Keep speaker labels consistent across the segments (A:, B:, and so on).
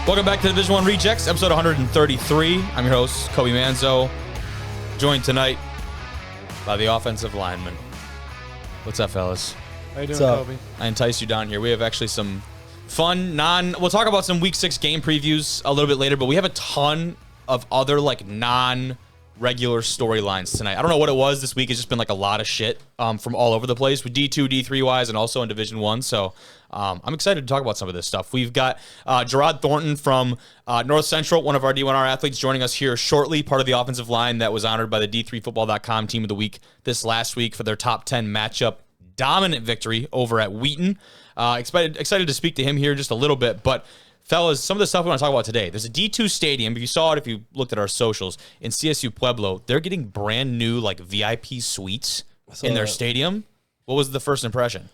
A: Welcome back to Division I Rejects, episode 133. I'm your host, Kobe Manzo, joined tonight by the offensive lineman. What's up, fellas?
B: How you doing, Kobe?
A: I enticed you down here. We have actually some fun, we'll talk about some Week 6 game previews a little bit later, but we have a ton of other, non-regular storylines tonight. I don't know what it was this week. It's just been, a lot of shit from all over the place with D2, D3-wise, and also in Division I, so I'm excited to talk about some of this stuff. We've got Jarod Thornton from North Central, one of our D1R athletes, joining us here shortly, part of the offensive line that was honored by the D3Football.com Team of the Week this last week for their top 10 matchup dominant victory over at Wheaton. Excited to speak to him here in just a little bit, but fellas, some of the stuff we want to talk about today. There's a D2 stadium. If you saw it, if you looked at our socials, in CSU-Pueblo, they're getting brand new VIP suites in their stadium. What was the first impression?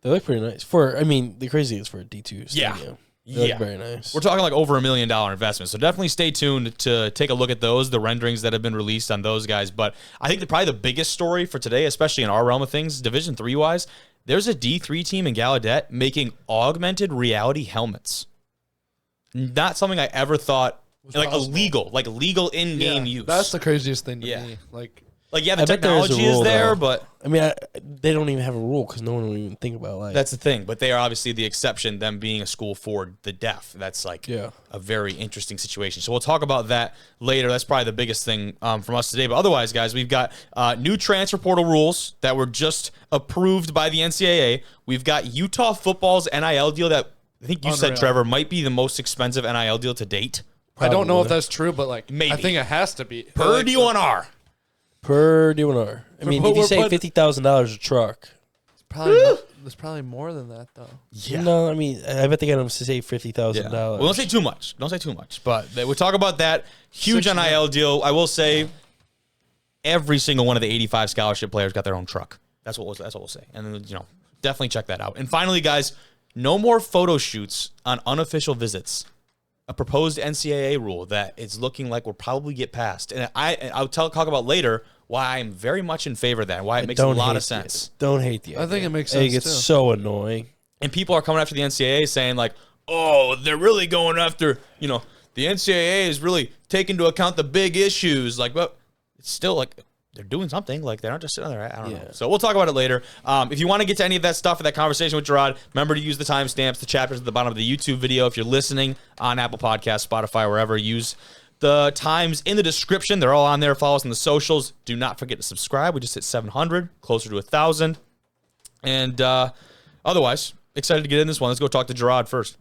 C: They look pretty nice. The crazy is for a D2 stadium. They look very nice.
A: We're talking over $1 million investment, so definitely stay tuned to take a look at those, the renderings that have been released on those guys. But I think probably the biggest story for today, especially in our realm of things, Division III-wise, there's a D3 team in Gallaudet making augmented reality helmets. Not something I ever thought, legal in-game use.
B: That's the craziest thing to me.
A: The technology is there, but
C: they don't even have a rule because no one will even think about
A: that's the thing. But they are obviously the exception, them being a school for the deaf. That's a very interesting situation. So we'll talk about that later. That's probably the biggest thing from us today. But otherwise, guys, we've got new transfer portal rules that were just approved by the NCAA. We've got Utah football's NIL deal that I think you said, Trevor, might be the most expensive NIL deal to date.
B: Probably. I don't know if that's true, but
A: maybe.
B: I think it has to be.
A: Per D1R.
C: Per D1R. I mean, if you say $50,000 a truck.
B: There's probably more than that, though.
C: Yeah. No, I bet they got them to say $50,000.
A: Well, don't say too much. But we'll talk about that huge NIL deal. I will say every single one of the 85 scholarship players got their own truck. That's what we'll say. And then, definitely check that out. And finally, guys, no more photo shoots on unofficial visits. A proposed NCAA rule that it's looking like will probably get passed. And I'll talk about later why I'm very much in favor of that, why it makes a lot of sense.
C: Don't hate the idea.
B: I think it makes sense,
C: It gets so annoying.
A: And people are coming after the NCAA saying, they're really going after, the NCAA is really taking into account the big issues. But it's still they're doing something. They're not just sitting there. I don't know. So we'll talk about it later. If you want to get to any of that stuff, that conversation with Jarod, remember to use the timestamps, the chapters at the bottom of the YouTube video. If you're listening on Apple Podcasts, Spotify, wherever, use the times in the description. They're all on there. Follow us on the socials. Do not forget to subscribe. We just hit 700, closer to 1,000. And otherwise, excited to get in this one. Let's go talk to Jarod first.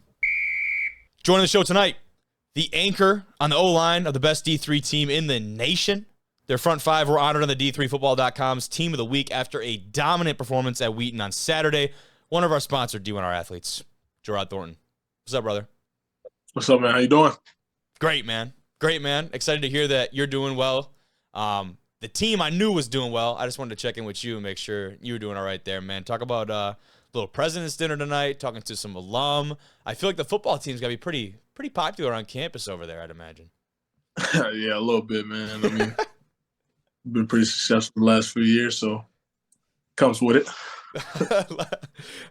A: Joining the show tonight, the anchor on the O-line of the best D3 team in the nation. Their front five were honored on the D3Football.com's Team of the Week after a dominant performance at Wheaton on Saturday. One of our sponsored D1R athletes, Jarod Thornton. What's up, brother?
D: What's up, man? How you doing?
A: Great, man. Excited to hear that you're doing well. The team I knew was doing well. I just wanted to check in with you and make sure you were doing all right there, man. Talk about a little president's dinner tonight, talking to some alum. I feel like the football team's got to be pretty popular on campus over there, I'd imagine.
D: Yeah, a little bit, man. Been pretty successful the last few years, so comes with it.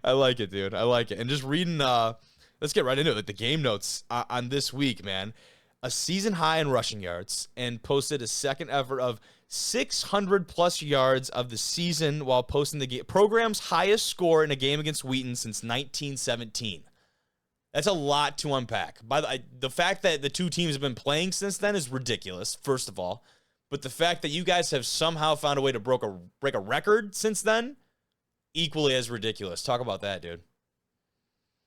A: I like it, dude. I like it. And just reading, let's get right into it. The game notes on this week, man. A season high in rushing yards and posted a second effort of 600-plus yards of the season while posting the program's highest score in a game against Wheaton since 1917. That's a lot to unpack. The fact that the two teams have been playing since then is ridiculous, first of all. But the fact that you guys have somehow found a way to break a record since then, equally as ridiculous. Talk about that, dude.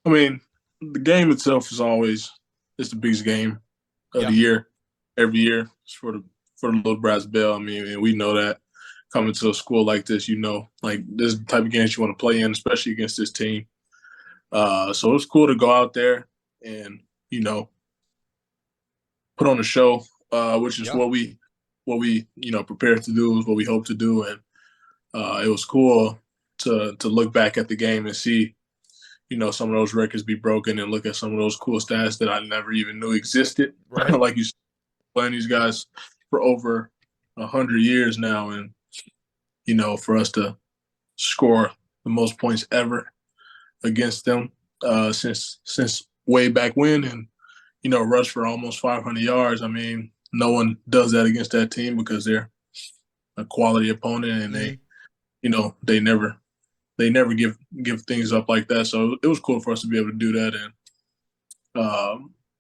D: The game itself is always the biggest game of the year, every year. It's for the little brass bell. And we know that coming to a school like this, this is the type of games you want to play in, especially against this team. So it's cool to go out there and put on a show, which is what we prepared to do, is what we hope to do. And it was cool to look back at the game and see, some of those records be broken and look at some of those cool stats that I never even knew existed. Right. Like you said, playing these guys for over 100 years now. And, for us to score the most points ever against them since way back when. And, rush for almost 500 yards. I mean, no one does that against that team because they're a quality opponent, and they never give things up like that. So it was cool for us to be able to do that, and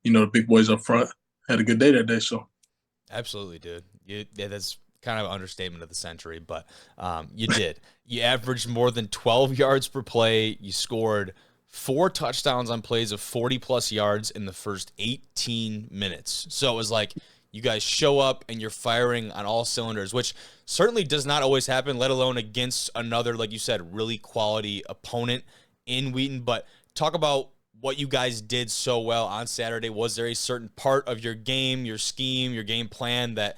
D: the big boys up front had a good day that day. So
A: absolutely, dude. That's kind of an understatement of the century, but you did. You averaged more than 12 yards per play. You scored 4 touchdowns on plays of 40-plus yards in the first 18 minutes. So it was like you guys show up and you're firing on all cylinders, which certainly does not always happen, let alone against another, like you said, really quality opponent in Wheaton. But talk about what you guys did so well on Saturday. Was there a certain part of your game, your scheme, your game plan that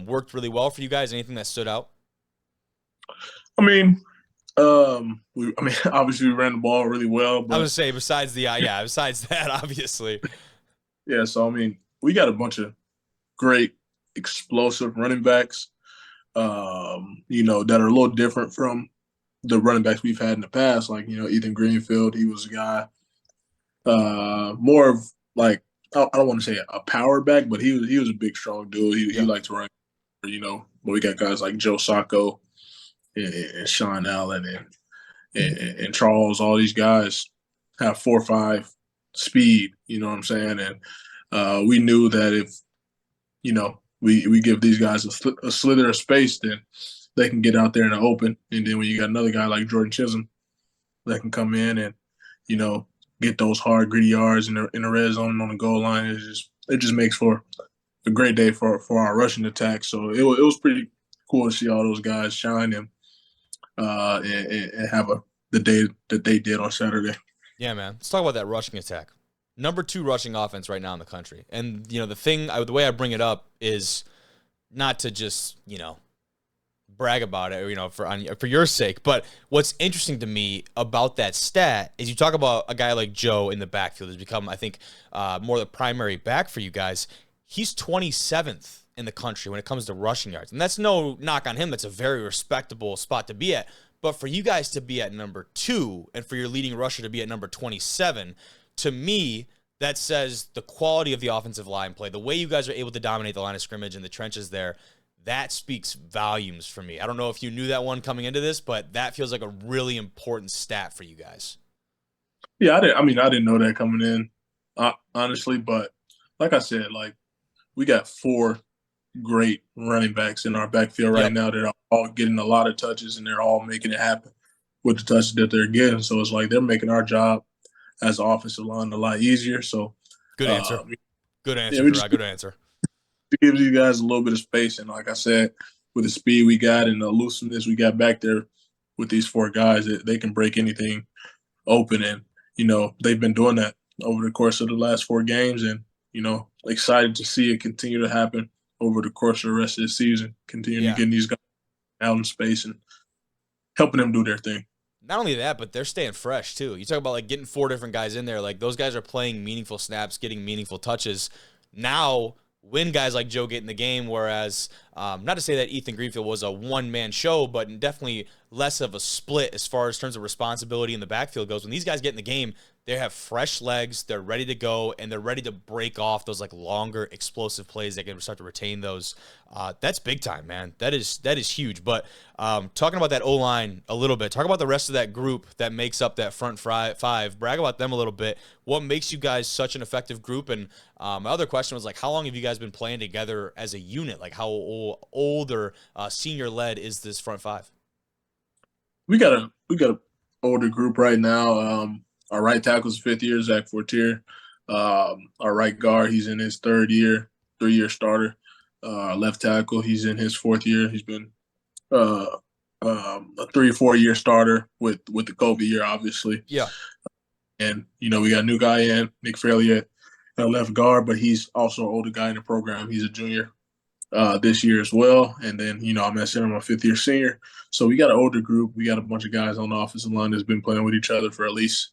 A: worked really well for you guys? Anything that stood out?
D: I mean, obviously we ran the ball really well. But
A: I would say besides that, obviously.
D: Yeah, so I mean, we got a bunch of great explosive running backs, that are a little different from the running backs we've had in the past. Like, Ethan Greenfield, he was a guy more of like, I don't want to say a power back, but he was a big, strong dude. He liked to run, but we got guys like Joe Sacco and Sean Allen and Charles. All these guys have 4.5 speed, you know what I'm saying? And we knew that if, we give these guys a slither of space, then they can get out there in the open. And then when you got another guy like Jordan Chisholm that can come in and, get those hard, gritty yards in the red zone on the goal line, it just makes for a great day for our rushing attack. So it was pretty cool to see all those guys shine and have the day that they did on Saturday.
A: Yeah, man. Let's talk about that rushing attack. Number 2 rushing offense right now in the country. And, the way I bring it up is not to just, brag about it, for your sake. But what's interesting to me about that stat is you talk about a guy like Joe in the backfield who's become, I think, more the primary back for you guys. He's 27th in the country when it comes to rushing yards. And that's no knock on him. That's a very respectable spot to be at. But for you guys to be at number 2 and for your leading rusher to be at number 27, to me, that says the quality of the offensive line play, the way you guys are able to dominate the line of scrimmage and the trenches there, that speaks volumes for me. I don't know if you knew that one coming into this, but that feels like a really important stat for you guys.
D: Yeah, I didn't know that coming in, honestly. But like I said, we got 4 great running backs in our backfield right now that are all getting a lot of touches, and they're all making it happen with the touches that they're getting. So it's like they're making our job as an offensive line a lot easier. So
A: good answer. Good answer, Jarod. Good answer.
D: It gives you guys a little bit of space. And like I said, with the speed we got and the elusiveness we got back there with these 4 guys, they can break anything open. And, they've been doing that over the course of the last 4 games. And, excited to see it continue to happen over the course of the rest of the season, continuing to get these guys out in space and helping them do their thing.
A: Not only that, but they're staying fresh too. You talk about getting 4 different guys in there. Like, those guys are playing meaningful snaps, getting meaningful touches. Now, when guys like Joe get in the game, whereas not to say that Ethan Greenfield was a one-man show, but definitely less of a split as far as terms of responsibility in the backfield goes. When these guys get in the game, they have fresh legs, they're ready to go, and they're ready to break off those explosive explosive plays that can start to retain those. That's big time, man. That is huge. But talking about that O-line a little bit, talk about the rest of that group that makes up that front 5. Brag about them a little bit. What makes you guys such an effective group? And my other question was how long have you guys been playing together as a unit? How old or senior led is this front 5?
D: We got a older group right now. Our right tackle's 5th year, Zach Fortier. Our right guard, he's in his 3rd year, 3-year starter. Our left tackle, he's in his 4th year. He's been a 3 or 4 year starter with the COVID year, obviously.
A: Yeah.
D: And we got a new guy in, Nick Fairley at left guard, but he's also an older guy in the program. He's a junior this year as well. And then, I'm at center, I'm a 5th year senior. So we got an older group. We got a bunch of guys on the offensive line that's been playing with each other for at least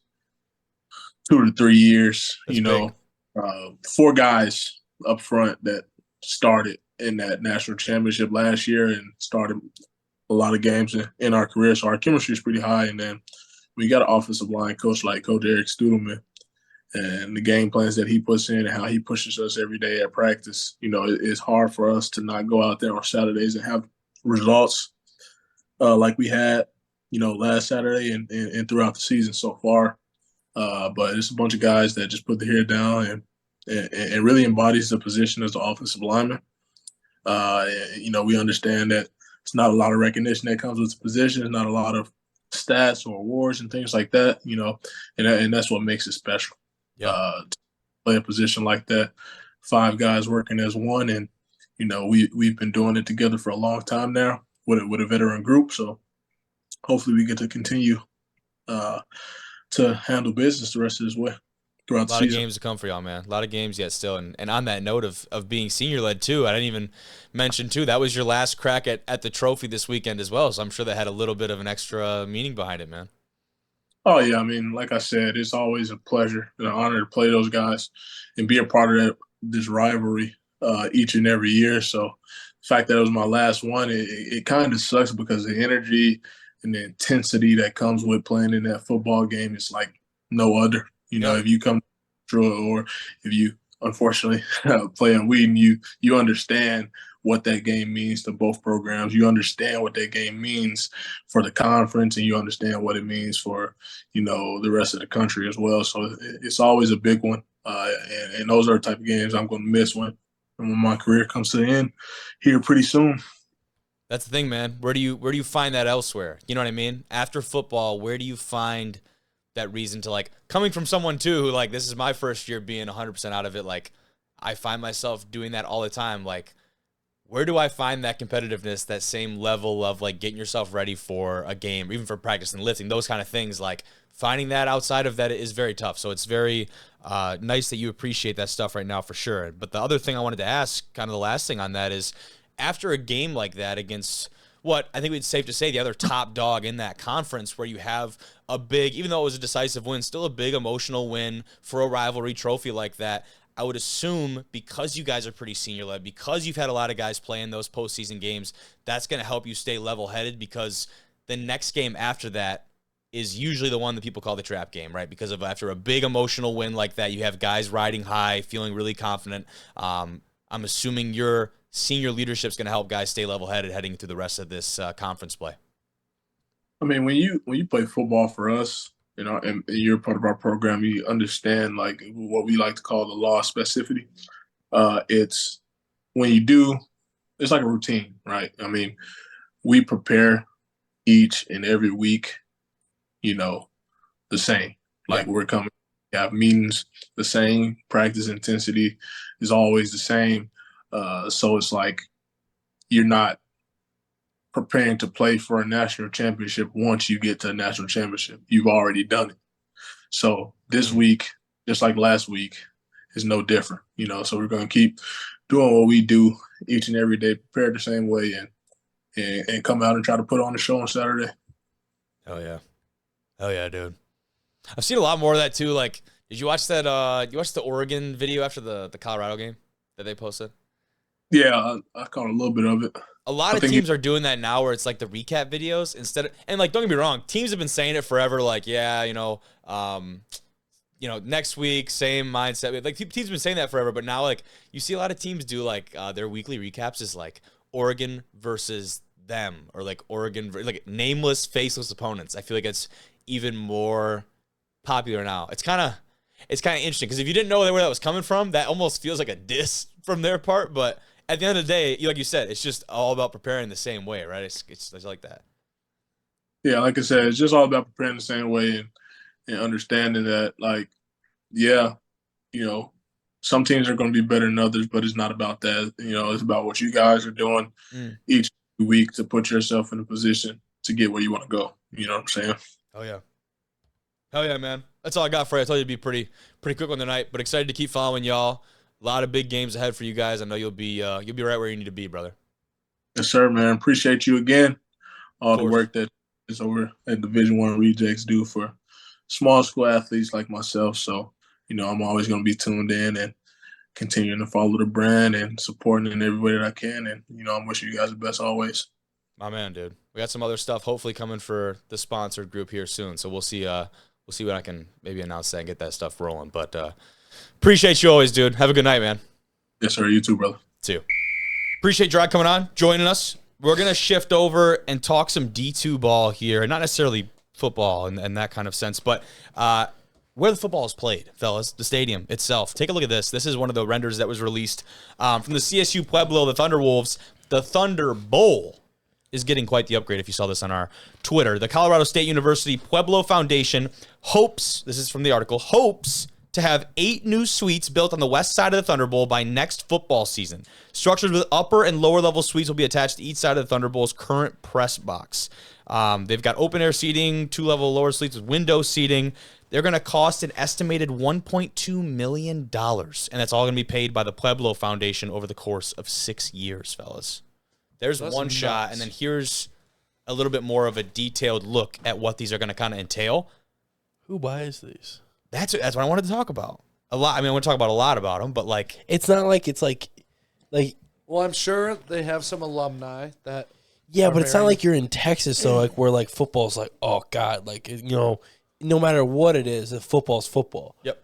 D: 2 to 3 years.
A: That's
D: 4 guys up front that started in that national championship last year and started a lot of games in our career. So our chemistry is pretty high. And then we got an offensive line coach like Coach Eric Studelman. and the game plans that he puts in and how he pushes us every day at practice. It's hard for us to not go out there on Saturdays and have results like we had, last Saturday and throughout the season so far. But it's a bunch of guys that just put their head down and really embodies the position as the offensive lineman. We understand that it's not a lot of recognition that comes with the position, not a lot of stats or awards and things like that, and that's what makes it special.
A: Yeah.
D: To play a position like that, 5 guys working as one, and we've been doing it together for a long time now with a veteran group. So hopefully we get to continue to handle business the rest of this way throughout the season.
A: A lot of games to come for y'all, man. A lot of games yet still. And on that note of being senior-led, too, I didn't even mention, too, that was your last crack at the trophy this weekend as well. So I'm sure that had a little bit of an extra meaning behind it, man.
D: Oh, yeah. I mean, like I said, it's always a pleasure and an honor to play those guys and be a part of this rivalry each and every year. So the fact that it was my last one, it kind of sucks because the energy and the intensity that comes with playing in that football game is like no other. If you come through or if you unfortunately play in Wheaton, you understand what that game means to both programs. You understand what that game means for the conference, and you understand what it means for, the rest of the country as well. So it's always a big one. And those are the type of games I'm going to miss when my career comes to the end here pretty soon.
A: That's the thing, man. Where do you find that elsewhere? You know what I mean? After football, where do you find that reason to, like, coming from someone too who, like, this is my first year being 100% out of it, like, I find myself doing that all the time. Like, where do I find that competitiveness, that same level of, like, getting yourself ready for a game, or even for practice and lifting, those kind of things? Like, finding that outside of that is very tough. So it's very nice that you appreciate that stuff right now for sure. But the other thing I wanted to ask, kind of the last thing on that, is after a game like that against what I think it's safe to say the other top dog in that conference, where you have a big, even though it was a decisive win, still a big emotional win for a rivalry trophy like that, I would assume because you guys are pretty senior-led, because you've had a lot of guys play in those postseason games, that's going to help you stay level-headed, because the next game after that is usually the one that people call the trap game, right? Because of after a big emotional win like that, you have guys riding high, feeling really confident. I'm assuming your senior leadership is going to help guys stay level-headed heading through the rest of this conference play.
D: I mean, when you play football for us, and you're part of our program, you understand like what we like to call the law of specificity. It's when you do, it's like a routine, right? I mean, we prepare each and every week, the same. Like we're coming, we have meetings the same, practice intensity is always the same. So it's like you're not preparing to play for a national championship once you get to a national championship. You've already done it. So this week, just like last week, is no different, So we're going to keep doing what we do each and every day, prepare the same way, and come out and try to put on the show on Saturday.
A: Oh, yeah. Oh, yeah, dude. I've seen a lot more of that, too. Like, did you watch that? You watched the Oregon video after the Colorado game that they posted?
D: Yeah, I caught a little bit of it.
A: A lot of teams are doing that now, where it's like the recap videos instead of, and like, don't get me wrong, teams have been saying it forever. Like, next week, same mindset. Like, teams have been saying that forever, but now, like, you see a lot of teams do like their weekly recaps is like Oregon versus them, or like Oregon, like nameless, faceless opponents. I feel like it's even more popular now. It's kind of interesting, because if you didn't know where that was coming from, that almost feels like a diss from their part, but at the end of the day, like you said, it's just all about preparing the same way, right? It's like that.
D: Yeah, like I said, it's just all about preparing the same way and understanding that, like, some teams are going to be better than others, but it's not about that. It's about what you guys are doing each week to put yourself in a position to get where you want to go. You know what I'm saying?
A: Oh, yeah. Hell yeah, man. That's all I got for you. I told you it'd be pretty quick on the night, but excited to keep following y'all. A lot of big games ahead for you guys. I know you'll be right where you need to be, brother.
D: Yes, sir, man. Appreciate you again. All the work that is over at Division I Rejects do for small school athletes like myself. So, I'm always going to be tuned in and continuing to follow the brand and supporting in every way that I can. And, I'm wishing you guys the best always.
A: My man, dude. We got some other stuff hopefully coming for the sponsored group here soon. So we'll see we'll see what I can maybe announce that and get that stuff rolling. But appreciate you always, dude. Have a good night, man.
D: Yes, sir. You too, brother.
A: Too. Appreciate Jarod coming on, joining us. We're going to shift over and talk some D2 ball here. Not necessarily football in that kind of sense, but where the football is played, fellas, the stadium itself. Take a look at this. This is one of the renders that was released from the CSU-Pueblo, the Thunderwolves. The Thunder Bowl is getting quite the upgrade if you saw this on our Twitter. The Colorado State University Pueblo Foundation hopes, this is from the article, hopes to have 8 new suites built on the west side of the Thunder Bowl by next football season. Structures with upper and lower level suites will be attached to each side of the Thunder Bowl's current press box. They've got open air seating, 2-level lower suites with window seating. They're going to cost an estimated $1.2 million, and that's all going to be paid by the Pueblo Foundation over the course of 6 years, fellas. There's one shot, and then here's a little bit more of a detailed look at what these are going to kind of entail.
C: Who buys these?
A: That's what I wanted to talk about. A lot. I mean, I want to talk about a lot about them, but like,
C: it's not like it's like.
B: Well, I'm sure they have some alumni that.
C: Yeah, but it's not like you're in Texas, though, like where like football's like, oh God, like no matter what it is, if football's football.
A: Yep.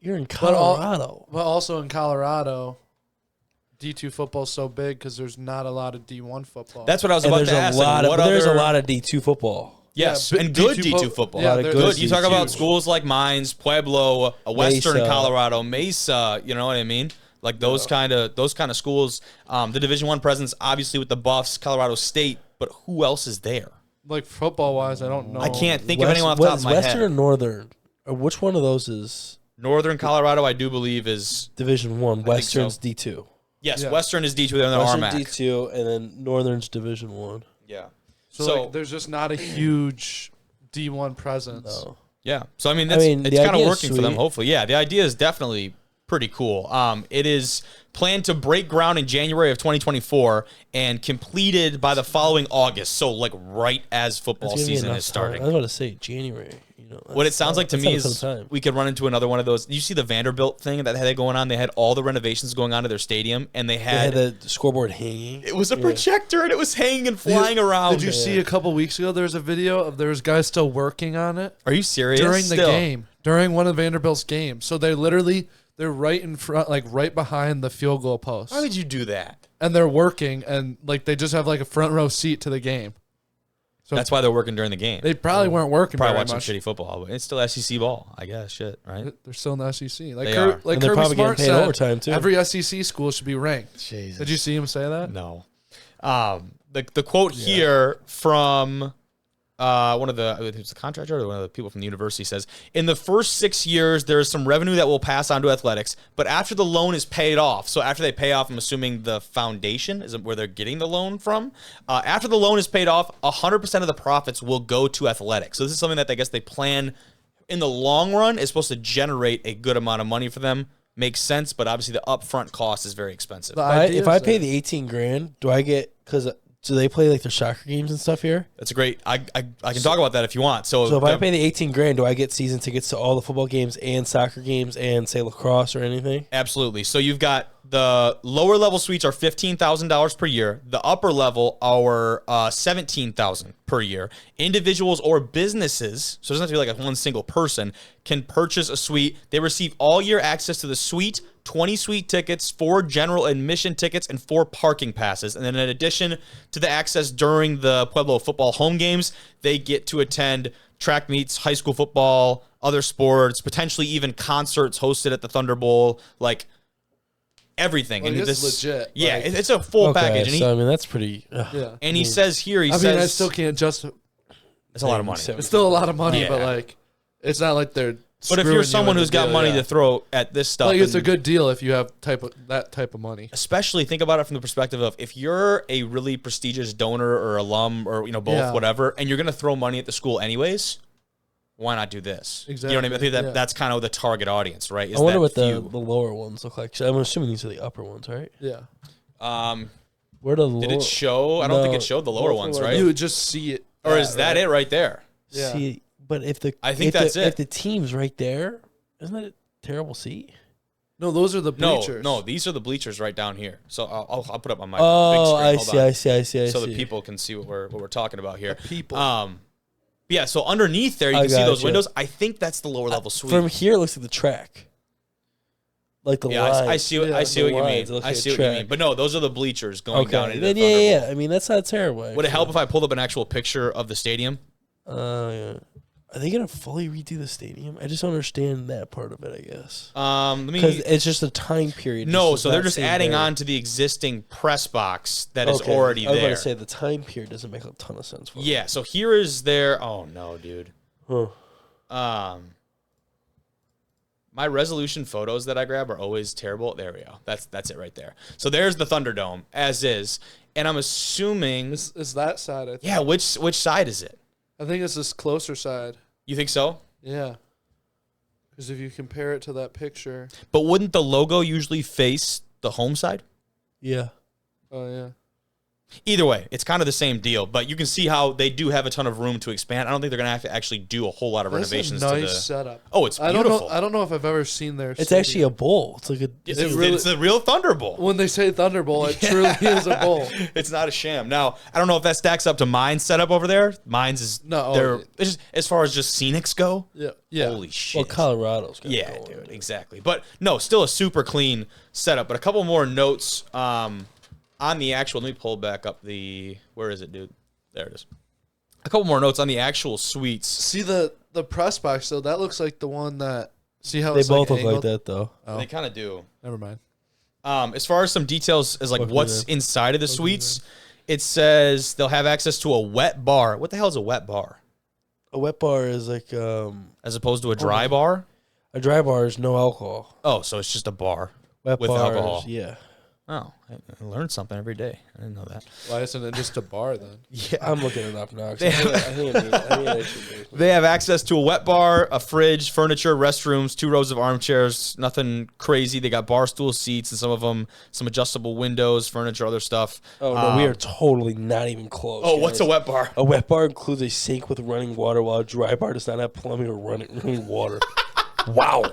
C: You're in Colorado.
B: But also in Colorado, D2 football's so big because there's not a lot of D1 football.
A: That's what I was about to ask.
C: There's a lot of D2 football.
A: Yes,
B: Yeah,
A: and good
B: D2
A: D2 football.
B: Yeah,
A: good. You talk
B: huge.
A: about schools like Mines, Pueblo, Western
C: Mesa.
A: Colorado, Mesa. You know what I mean? Like those kind of schools. The Division I presence, obviously with the Buffs, Colorado State. But who else is there?
B: Like football-wise, I don't know.
A: I can't think of anyone off the top of my
C: Western
A: head.
C: or Northern? Or which one of those is
A: Northern Colorado, I do believe, is
C: Division I? Western's
A: so.
C: D2.
A: Yes,
B: Yeah.
A: Western is D2. They're in the
C: Western
A: RMAC.
C: D2, and then Northern's Division I.
A: Yeah.
B: So like, there's just not a huge D1 presence.
C: No.
A: Yeah. So, I mean,
C: the
A: it's kind of
C: idea is
A: working for them,
C: sweet.
A: hopefully. Yeah, the idea is definitely pretty cool. It is planned to break ground in January of 2024 and completed by the following August. So, like, right as football
C: That's gonna be
A: season
C: enough
A: is
C: time.
A: starting.
C: I was about to say January.
A: What it sounds like to me is we could run into another one of those. You see the Vanderbilt thing that had going on? They had all the renovations going on to their stadium, and they had
C: the scoreboard hanging.
A: it was a projector, and it was hanging and flying around.
B: Did you see a couple weeks ago? There was a video of there was guys still working on it
A: Are you serious?
B: during the game, during one of Vanderbilt's games. So they're right in front, like right behind the field goal post,
A: How did you do that?
B: and they're working, and like they just have like a front row seat to the game. So
A: That's why they're working during the game.
B: they probably weren't working.
A: Probably
B: very
A: watching
B: much.
A: shitty football, but it's still SEC ball, I guess. Shit, right?
B: They're still in the SEC. Like
A: They
B: Kirby,
A: are.
B: like
C: And they're
B: Kirby
C: probably
B: Smart
C: getting paid
B: said,
C: overtime, too.
B: every SEC school should be ranked.
A: Jesus.
B: Did you see him say that?
A: No. The quote here from one of the contractor or one of the people from the university says, in the first 6 years, there is some revenue that will pass on to athletics, but after the loan is paid off, so after they pay off, I'm assuming the foundation is where they're getting the loan from. After the loan is paid off, 100% of the profits will go to athletics. So this is something that I guess they plan in the long run is supposed to generate a good amount of money for them. Makes sense, but obviously the upfront cost is very expensive.
C: If I pay the 18 grand, do I get do they play like their soccer games and stuff here?
A: That's a great. I can talk about that if you want.
C: So if I pay the 18 grand, do I get season tickets to all the football games and soccer games and say lacrosse or anything?
A: Absolutely. So you've got the lower level suites are $15,000 per year. The upper level are $17,000 per year. Individuals or businesses, so it doesn't have to be like one single person, can purchase a suite. They receive all year access to the suite, 20 suite tickets, 4 general admission tickets, and 4 parking passes. And then in addition to the access during the Pueblo football home games, they get to attend track meets, high school football, other sports, potentially even concerts hosted at the Thunder Bowl, like everything.
B: Well,
A: and
B: it's legit.
A: Yeah,
B: Like-
A: it's a full package. And,
C: So, I mean, that's pretty...
B: Yeah.
A: he says here, he
B: I
A: says...
B: mean, I still can't just.
A: it's a lot of money.
B: It's still a lot of money,
A: Yeah.
B: but like, it's not like they're.
A: But if
B: screwing
A: you're
B: you
A: someone
B: in
A: who's
B: the
A: got
B: deal,
A: money
B: yeah.
A: to throw at this stuff...
B: Like, it's a
A: and-
B: good deal if you have that type of money.
A: especially think about it from the perspective of if you're a really prestigious donor or alum or both,
B: Yeah.
A: whatever, and you're going to throw money at the school anyways, why not do this?
B: Exactly.
A: You know what I mean? I think
B: Yeah.
A: that's kind of the target audience, right? Is
C: I wonder
A: that
C: what the
A: few.
C: lower ones look like. I'm assuming these are the upper ones, right?
B: Yeah.
C: Where do the
A: Did
C: lower...
A: it show? I don't think
C: No.
A: it showed the lower
C: Both
A: ones,
C: of them are
A: right?
B: You would just see it.
A: Or is that it right there?
B: Yeah.
C: See, but if the...
A: I think
C: if
A: that's
C: the,
A: it.
C: If the team's right there, isn't that a terrible seat?
B: No, those are the
A: No,
B: bleachers.
A: no, these are the bleachers right down here. So I'll put up on my
C: Oh,
A: big screen.
C: I
A: Hold
C: see,
A: on.
C: I see.
A: So the people can see what we're talking about here.
B: people.
A: Yeah, so underneath there, you can see those windows. I think that's the lower level suite.
C: From here, it looks like the track. Like the lines.
A: I see what you mean. I see what you mean. But no, those are the bleachers going down into the
C: Thunderbolt. I mean, that's not terrible.
A: Would it help if I pulled up an actual picture of the stadium?
C: Yeah. Are they gonna fully redo the stadium? I just don't understand that part of it. I guess.
A: Because
C: it's just a time period.
A: No, so they're just adding on to the existing press box that is already there.
C: I was going to say the time period doesn't make a ton of sense for me.
A: Yeah. So here is their. Oh no, dude.
C: Huh.
A: My resolution photos that I grab are always terrible. There we go. That's it right there. So there's the Thunderdome as is, and I'm assuming
B: is that side. I think.
A: Yeah. Which side is it?
B: I think it's this closer side.
A: You think so?
B: Yeah. Because if you compare it to that picture.
A: But wouldn't the logo usually face the home side?
C: Yeah.
B: Oh, yeah.
A: Either way, it's kind of the same deal, but you can see how they do have a ton of room to expand. I don't think they're going to have to actually do a whole lot of renovations.
B: That's a nice setup.
A: Oh, it's beautiful.
B: I don't know if I've ever seen their.
C: It's actually a bowl. It's like
A: it's the real Thunderbolt.
B: When they say Thunderbolt, it truly is a bowl.
A: It's not a sham. Now, I don't know if that stacks up to mine's setup over there. Mine's is it's just, as far as just scenics go.
B: Yeah.
A: Holy shit.
C: Well, Colorado's got
A: it going, dude, exactly. But no, still a super clean setup. But a couple more notes. On the actual, let me pull back up the, where is it, dude? There it is. A couple more notes on the actual suites.
B: See the press box, though? That looks like the one that, see how
C: they
B: it's
C: both
B: like
C: look like that, though.
A: Oh. They kind of do.
B: Never mind.
A: As far as some details as like what's inside of the suites, it says they'll have access to a wet bar. What the hell is a wet bar?
C: A wet bar is like...
A: as opposed to a dry bar?
C: A dry bar is no alcohol.
A: Oh, so it's just a bar
C: with
A: alcohol.
C: Yeah.
A: Oh, I learned something every day. I didn't know that.
B: Why isn't it just a bar then?
C: Yeah, I'm looking it up now.
A: They have access to a wet bar, a fridge, furniture, restrooms, 2 rows of armchairs. Nothing crazy. They got bar stool seats and some of them some adjustable windows, furniture, other stuff.
C: Oh no, we are totally not even close.
A: Oh, guys. What's a wet bar?
C: A wet bar includes a sink with running water, while a dry bar does not have plumbing or running water. Wow.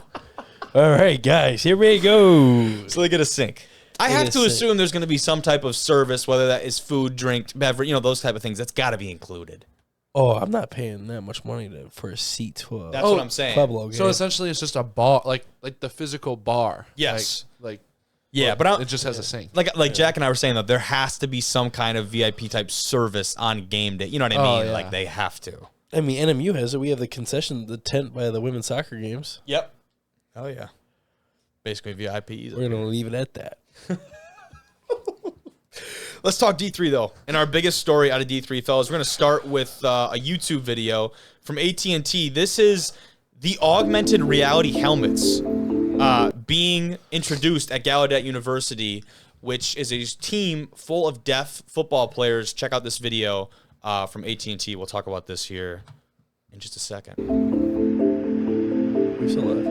C: All right, guys, here we go.
A: So they get a sink. I have to assume there's going to be some type of service, whether that is food, drink, beverage, those type of things. That's got to be included.
C: Oh, I'm not paying that much money for a seat to
A: That's what I'm saying.
C: Pueblo game.
B: So essentially, it's just a bar, like the physical bar.
A: Yes.
B: Yeah,
A: but
B: it just has a sink.
A: Like Jack and I were saying, though, there has to be some kind of VIP type service on game day. You know what I mean?
B: Yeah.
A: Like they have to.
C: I mean, NMU has it. We have the concession, the tent by the women's soccer games.
A: Yep. Oh yeah. Basically VIPs.
C: We're gonna leave it at that.
A: Let's talk D3 though, and our biggest story out of D3, fellas. We're gonna start with a YouTube video from AT&T. This is the augmented reality helmets being introduced at Gallaudet University, which is a team full of deaf football players. Check out this video from AT&T. We'll talk about this here in just a second.
C: We're still live.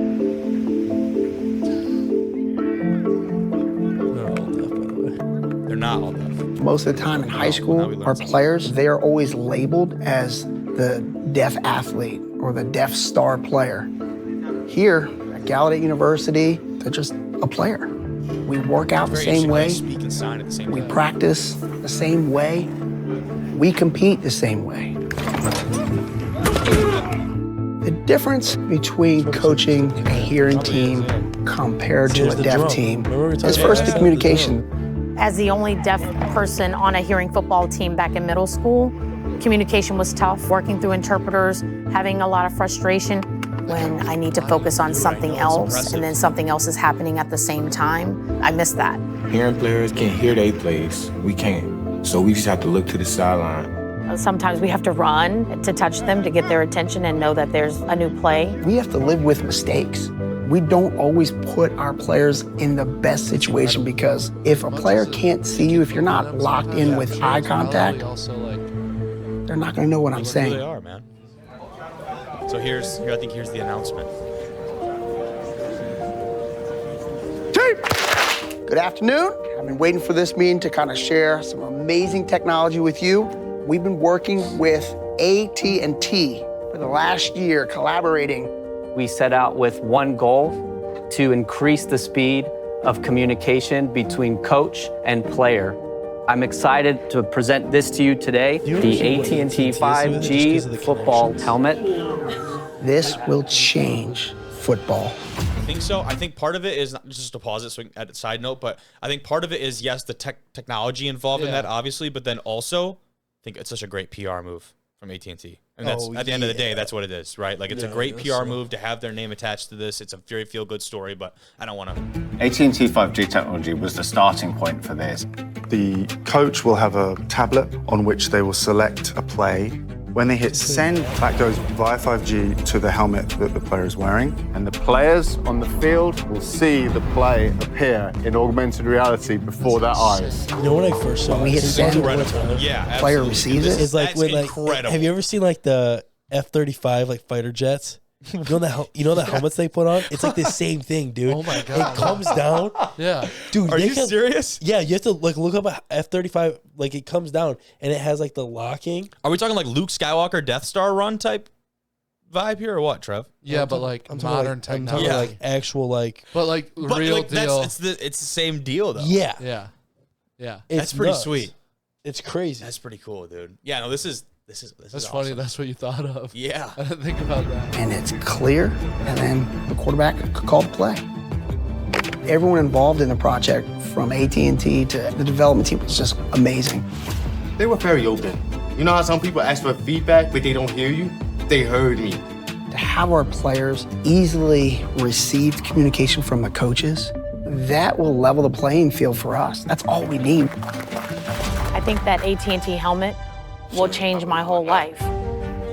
A: They're not all deaf.
E: Most of the time in high school, our players, they are always labeled as the deaf athlete or the deaf star player. Here at Gallaudet University, they're just a player. We work out the same way.
A: Speak and sign at the same time.
E: We practice the same way. We compete the same way. The difference between coaching a hearing team compared to a deaf team is first the communication.
F: As the only deaf person on a hearing football team back in middle school, communication was tough, working through interpreters, having a lot of frustration when I need to focus on something else and then something else is happening at the same time. I miss that.
G: Hearing players can't hear their plays. We can't. So we just have to look to the sideline.
F: Sometimes we have to run to touch them to get their attention and know that there's a new play.
E: We have to live with mistakes. We don't always put our players in the best situation because if a player can't see you, if you're not locked in with eye contact, they're not going to know what I'm saying.
A: They are, man. So here's the announcement.
E: Team! Good afternoon. I've been waiting for this meeting to kind of share some amazing technology with you. We've been working with AT&T for the last year, collaborating.
H: We set out with one goal: to increase the speed of communication between coach and player. I'm excited to present this to you today, the AT&T 5G football helmet.
E: This will change football.
A: I think so. I think part of it is, not just to pause it so at a side note, but I think part of it is, yes, the technology involved in that, obviously, but then also I think it's such a great PR move from AT&T. And that's at the end of the day, that's what it is, right? Like, it's a great PR move to have their name attached to this. It's a very feel-good story, but I don't want to.
I: AT&T 5G technology was the starting point for this.
J: The coach will have a tablet on which they will select a play. When they hit send, that goes via 5G to the helmet that the player is wearing.
I: And the players on the field will see the play appear in augmented reality before their eyes.
C: You know, when I first saw
E: When we hit send,
A: Yeah,
E: player
A: absolutely.
E: receives it.
C: it's like
A: That's
C: when
A: incredible.
C: have you ever seen like the F-35 like fighter jets? You know the helmets they put on? It's like the same thing, dude.
B: Oh my God.
C: It comes down.
B: Yeah.
C: Dude,
A: Are you serious?
C: Yeah, you have to like look up a F-35, like it comes down and it has like the locking.
A: Are we talking like Luke Skywalker Death Star run type vibe here or what, Trev?
B: Yeah, but like
C: I'm talking
B: modern
C: like, I'm
B: technology.
C: talking like actual like
B: But like
A: But
B: real
A: like,
B: deal.
A: it's the same deal though.
C: yeah.
B: Yeah. Yeah.
A: That's
C: It's
A: pretty
C: nuts.
A: sweet.
C: It's crazy.
A: That's pretty cool, dude. Yeah, no, this is
B: That's funny.
A: awesome.
B: That's what you thought of.
A: Yeah.
B: I didn't think about that.
E: And it's clear, and then the quarterback could call the play. Everyone involved in the project, from AT&T to the development team, was just amazing.
K: They were very open. You know how some people ask for feedback, but they don't hear you? They heard me.
E: To have our players easily receive communication from the coaches, that will level the playing field for us. That's all we need.
F: I think that AT&T helmet will change my whole life.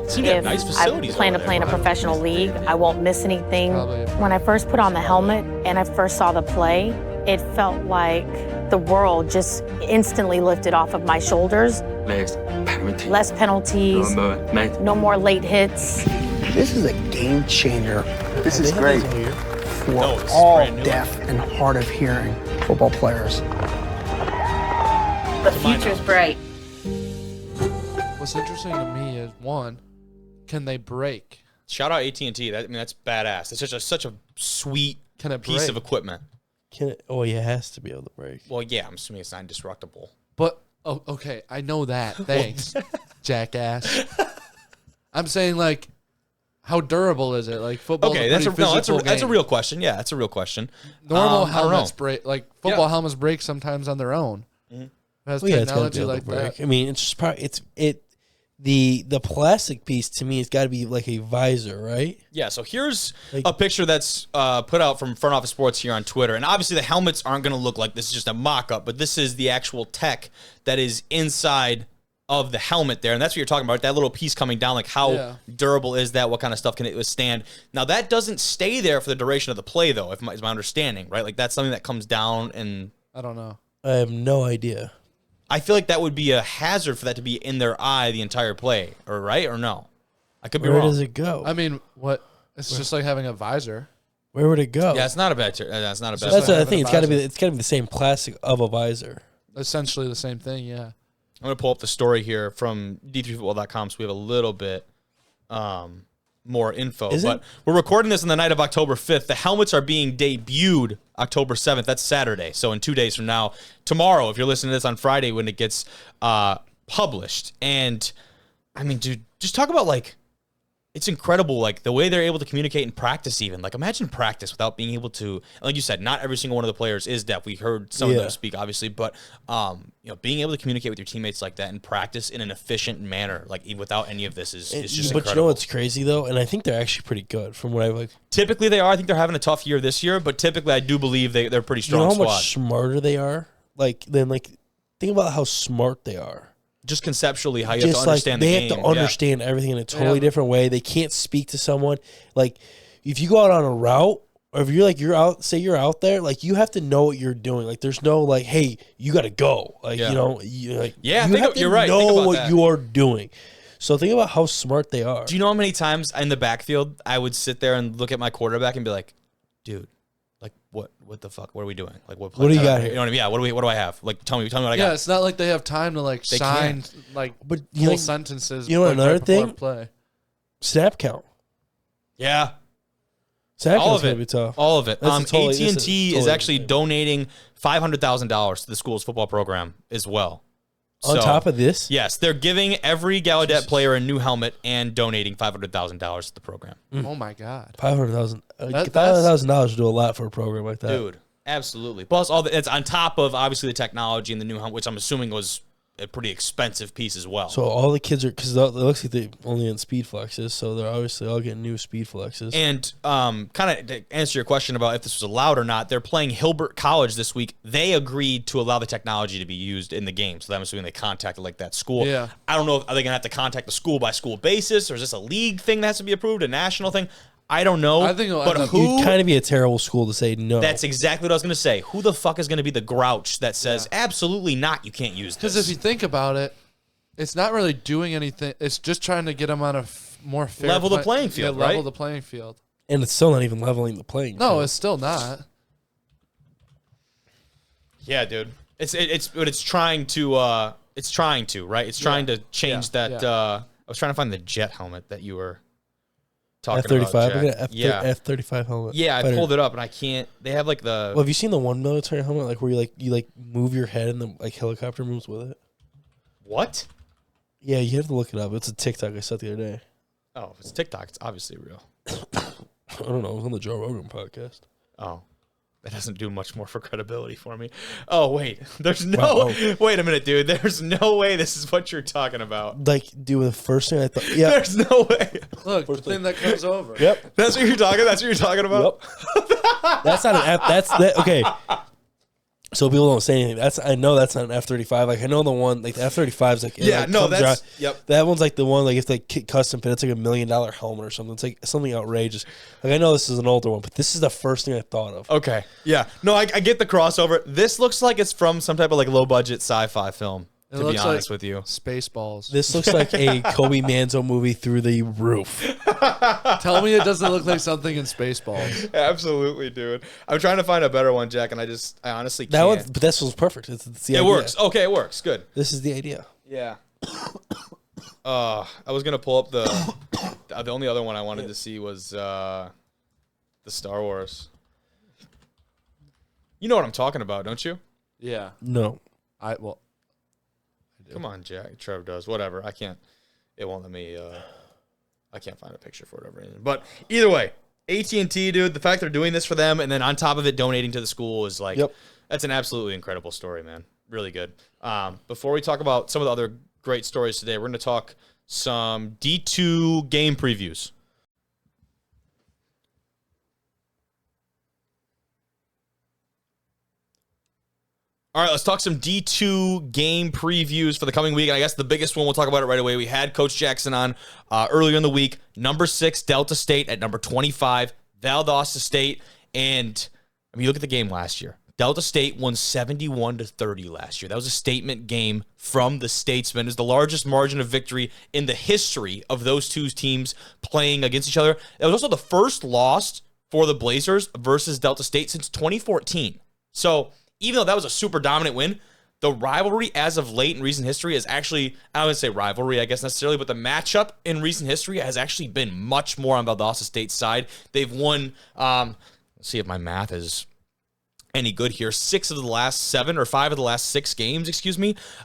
A: Seem to have
F: If
A: nice
F: I
A: facilities
F: plan to
A: over
F: play in a
A: there.
F: professional league, I won't miss anything.
B: Probably.
F: When I first put on the helmet and I first saw the play, it felt like the world just instantly lifted off of my shoulders. Less penalties, no more late hits.
E: This is a game changer
K: This is great.
E: for
A: No, this is
E: all
A: brand new.
E: deaf and hard of hearing football players.
L: The future's bright.
B: What's interesting to me is, one, can they break?
A: Shout out AT&T. That's badass. It's such a sweet
B: Can it
A: piece
B: break?
A: of equipment.
C: Can it, oh, yeah, it has to be able to break.
A: Well, yeah, I'm assuming it's not indestructible.
B: But oh, okay, I know that. Thanks, jackass. I'm saying like, how durable is it? Like football.
A: Okay, that's a real question. Yeah, that's a real question.
B: Normal
A: I don't know.
B: helmets break. Like football helmets break sometimes on their own. It has
C: Well, yeah, it's gotta
B: technology
C: be able
B: like
C: to break.
B: that.
C: I mean, it's just probably the plastic piece to me has got to be like a visor, right?
A: Yeah, so here's a picture that's put out from Front Office Sports here on Twitter. And obviously the helmets aren't going to look like this is just a mock-up, but this is the actual tech that is inside of the helmet there. And that's what you're talking about, that little piece coming down. Like how durable is that? What kind of stuff can it withstand? Now, that doesn't stay there for the duration of the play, though, is my understanding, right? Like that's something that comes down and...
B: I don't know.
C: I have no idea.
A: I feel like that would be a hazard for that to be in their eye the entire play, or right? Or no? I could be
C: Where
A: wrong.
C: does it go?
B: I mean, what? It's just like having a visor.
C: Where would it go?
A: Yeah, it's not a bad... That's not a bad...
C: That's what I
B: having
C: think.
B: a
C: It's got to be.
B: visor.
C: It's got to be the same plastic of a visor.
B: Essentially the same thing. Yeah.
A: I'm going to pull up the story here from d3football.com so we have a little bit more info.
C: Is it?
A: But we're recording this on the night of October 5th. The helmets are being debuted October 7th. That's Saturday. So in 2 days from now, tomorrow, if you're listening to this on Friday when it gets published. And, I mean, dude, just talk about, like, it's incredible, like, the way they're able to communicate in practice even. Like, imagine practice without being able to, like you said, not every single one of the players is deaf. We heard some of them speak, obviously, but, you know, being able to communicate with your teammates like that and practice in an efficient manner, like, without any of this is just
C: But
A: incredible.
C: you know what's crazy, though? And I think they're actually pretty good from what I've, like...
A: Typically they are. I think they're having a tough year this year, but typically I do believe they're a pretty strong
C: You know how
A: squad.
C: much smarter they are? Like, think about how smart they are.
A: Just conceptually, how you have
C: Just
A: to understand
C: like
A: the
C: they
A: game.
C: have to understand everything in a totally different way. They can't speak to someone. Like, if you go out on a route, or if you're out, say you're out there, like you have to know what you're doing. Like, there's no like, hey, you got to go. Like, you know, you have
A: you're right.
C: to
A: Think
C: know
A: about
C: what
A: that.
C: you are doing. So think about how smart they are.
A: Do you know how many times in the backfield I would sit there and look at my quarterback and be like, dude, like what the fuck? What are we doing? Like what
C: do you got here?
A: You know what I mean? Yeah, what do I have? Like tell me what I got.
B: Yeah, it's not like they have time to like
A: They
B: sign
A: can't.
B: like
C: But
B: full sentences.
C: You know
B: like,
C: another
B: right before
C: thing?
B: play.
C: Snap count.
A: Yeah.
C: Snap
A: All
C: count's
A: of it.
C: gonna be tough.
A: All of it.
C: That's a totally- this is
A: AT&T is
C: totally
A: actually
C: different.
A: donating $500,000 to the school's football program as well.
C: On top of this?
A: Yes, they're giving every Gallaudet player a new helmet and donating $500,000 to the program.
B: Oh my God,
C: $500,000. $500,000 to do a lot for a program like that,
A: dude. Absolutely. Plus, it's on top of obviously the technology and the new helmet, which I'm assuming was a pretty expensive piece as well.
C: So all the kids are, because it looks like they only in speed flexes, so they're obviously all getting new speed flexes.
A: And kind of to answer your question about if this was allowed or not, they're playing Hilbert College this week. They agreed to allow the technology to be used in the game, so I'm assuming they contacted like that school.
B: Yeah.
A: I don't know if are they gonna have to contact the school by school basis, or is this a league thing that has to be approved, a national thing? I don't know.
B: I think,
A: but
C: you'd kind of be a terrible school to say no.
A: That's exactly what I was going to say. Who the fuck is going to be the grouch that says absolutely not? You can't use this.
B: Because if you think about it, it's not really doing anything. It's just trying to get them on a more fair
A: level the playing field, right?
B: Level the playing field.
C: And it's still not even leveling the playing field.
B: No, it's still not.
A: Yeah, dude. It's trying to right? It's trying to change that. I was trying to find the jet helmet that you were talking
C: F-35.
A: about.
C: Yeah, F-35 helmet.
A: Yeah, I pulled it up and I can't. They have like the.
C: Well, have you seen the one military helmet like where you move your head and the like helicopter moves with it?
A: What?
C: Yeah, you have to look it up. It's a TikTok I saw the other day.
A: Oh, if it's TikTok, it's obviously real.
C: I don't know. It was on the Joe Rogan podcast.
A: Oh, that doesn't do much more for credibility for me. Oh, wait. There's no... Wait a minute, dude. There's no way this is what you're talking about.
C: Like, dude, the first thing I thought... Yeah.
A: There's no way.
B: Look, the thing that comes over.
C: Yep.
A: That's what you're talking about?
C: Yep. That's not an F... That's... Okay. So people don't say anything. I know that's not an F-35. Like, I know the one... Like, the F-35 is like...
A: Yeah,
C: like,
A: no, that's... Yep.
C: That one's like the one, like, if like custom fit, it's like $1 million helmet or something. It's like something outrageous. Like, I know this is an older one, but this is the first thing I thought of.
A: Okay. Yeah. No, I get the crossover. This looks like it's from some type of, like, low-budget sci-fi film, to be honest with you.
B: Spaceballs.
C: This looks like a Kobe Manzo movie through the roof.
B: Tell me it doesn't look like something in Spaceballs.
A: Absolutely, dude. I'm trying to find a better one, Jack, and I honestly can't.
C: That one, but this one's perfect. It's the idea.
A: It works. Okay, it works. Good.
C: This is the idea.
A: Yeah. I was gonna pull up the only other one I wanted to see was the Star Wars. You know what I'm talking about, don't you?
B: Yeah.
C: No.
B: I
A: Come on, Jack. Trev does. Whatever. I can't. It won't let me. I can't find a picture for whatever reason. But either way, AT&T, dude. The fact they're doing this for them, and then on top of it, donating to the school is like, that's an absolutely incredible story, man. Really good. Before we talk about some of the other great stories today, we're going to talk some D2 game previews. All right, let's talk some D2 game previews for the coming week. And I guess the biggest one, we'll talk about it right away. We had Coach Jackson on earlier in the week. Number 6, Delta State at number 25, Valdosta State. And I mean, you look at the game last year. Delta State won 71-30 last year. That was a statement game from the Statesmen. It was the largest margin of victory in the history of those two teams playing against each other. It was also the first loss for the Blazers versus Delta State since 2014. So even though that was a super dominant win, the rivalry as of late in recent history is actually, I wouldn't say rivalry, I guess necessarily, but the matchup in recent history has actually been much more on Valdosta State's side. They've won, let's see if my math is any good here, 5 of the last 6 games,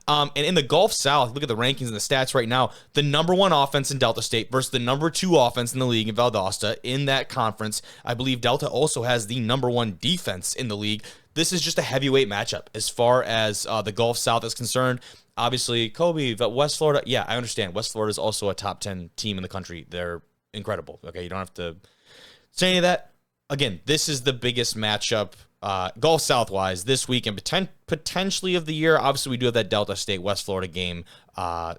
A: and in the Gulf South, look at the rankings and the stats right now, the number 1 offense in Delta State versus the number 2 offense in the league in Valdosta in that conference. I believe Delta also has the number 1 defense in the league. This is just a heavyweight matchup as far as the Gulf South is concerned. Obviously, Kobe, but West Florida, yeah, I understand. West Florida is also a top 10 team in the country. They're incredible. Okay, you don't have to say any of that. Again, this is the biggest matchup Gulf South-wise this week and potentially of the year. Obviously, we do have that Delta State-West Florida game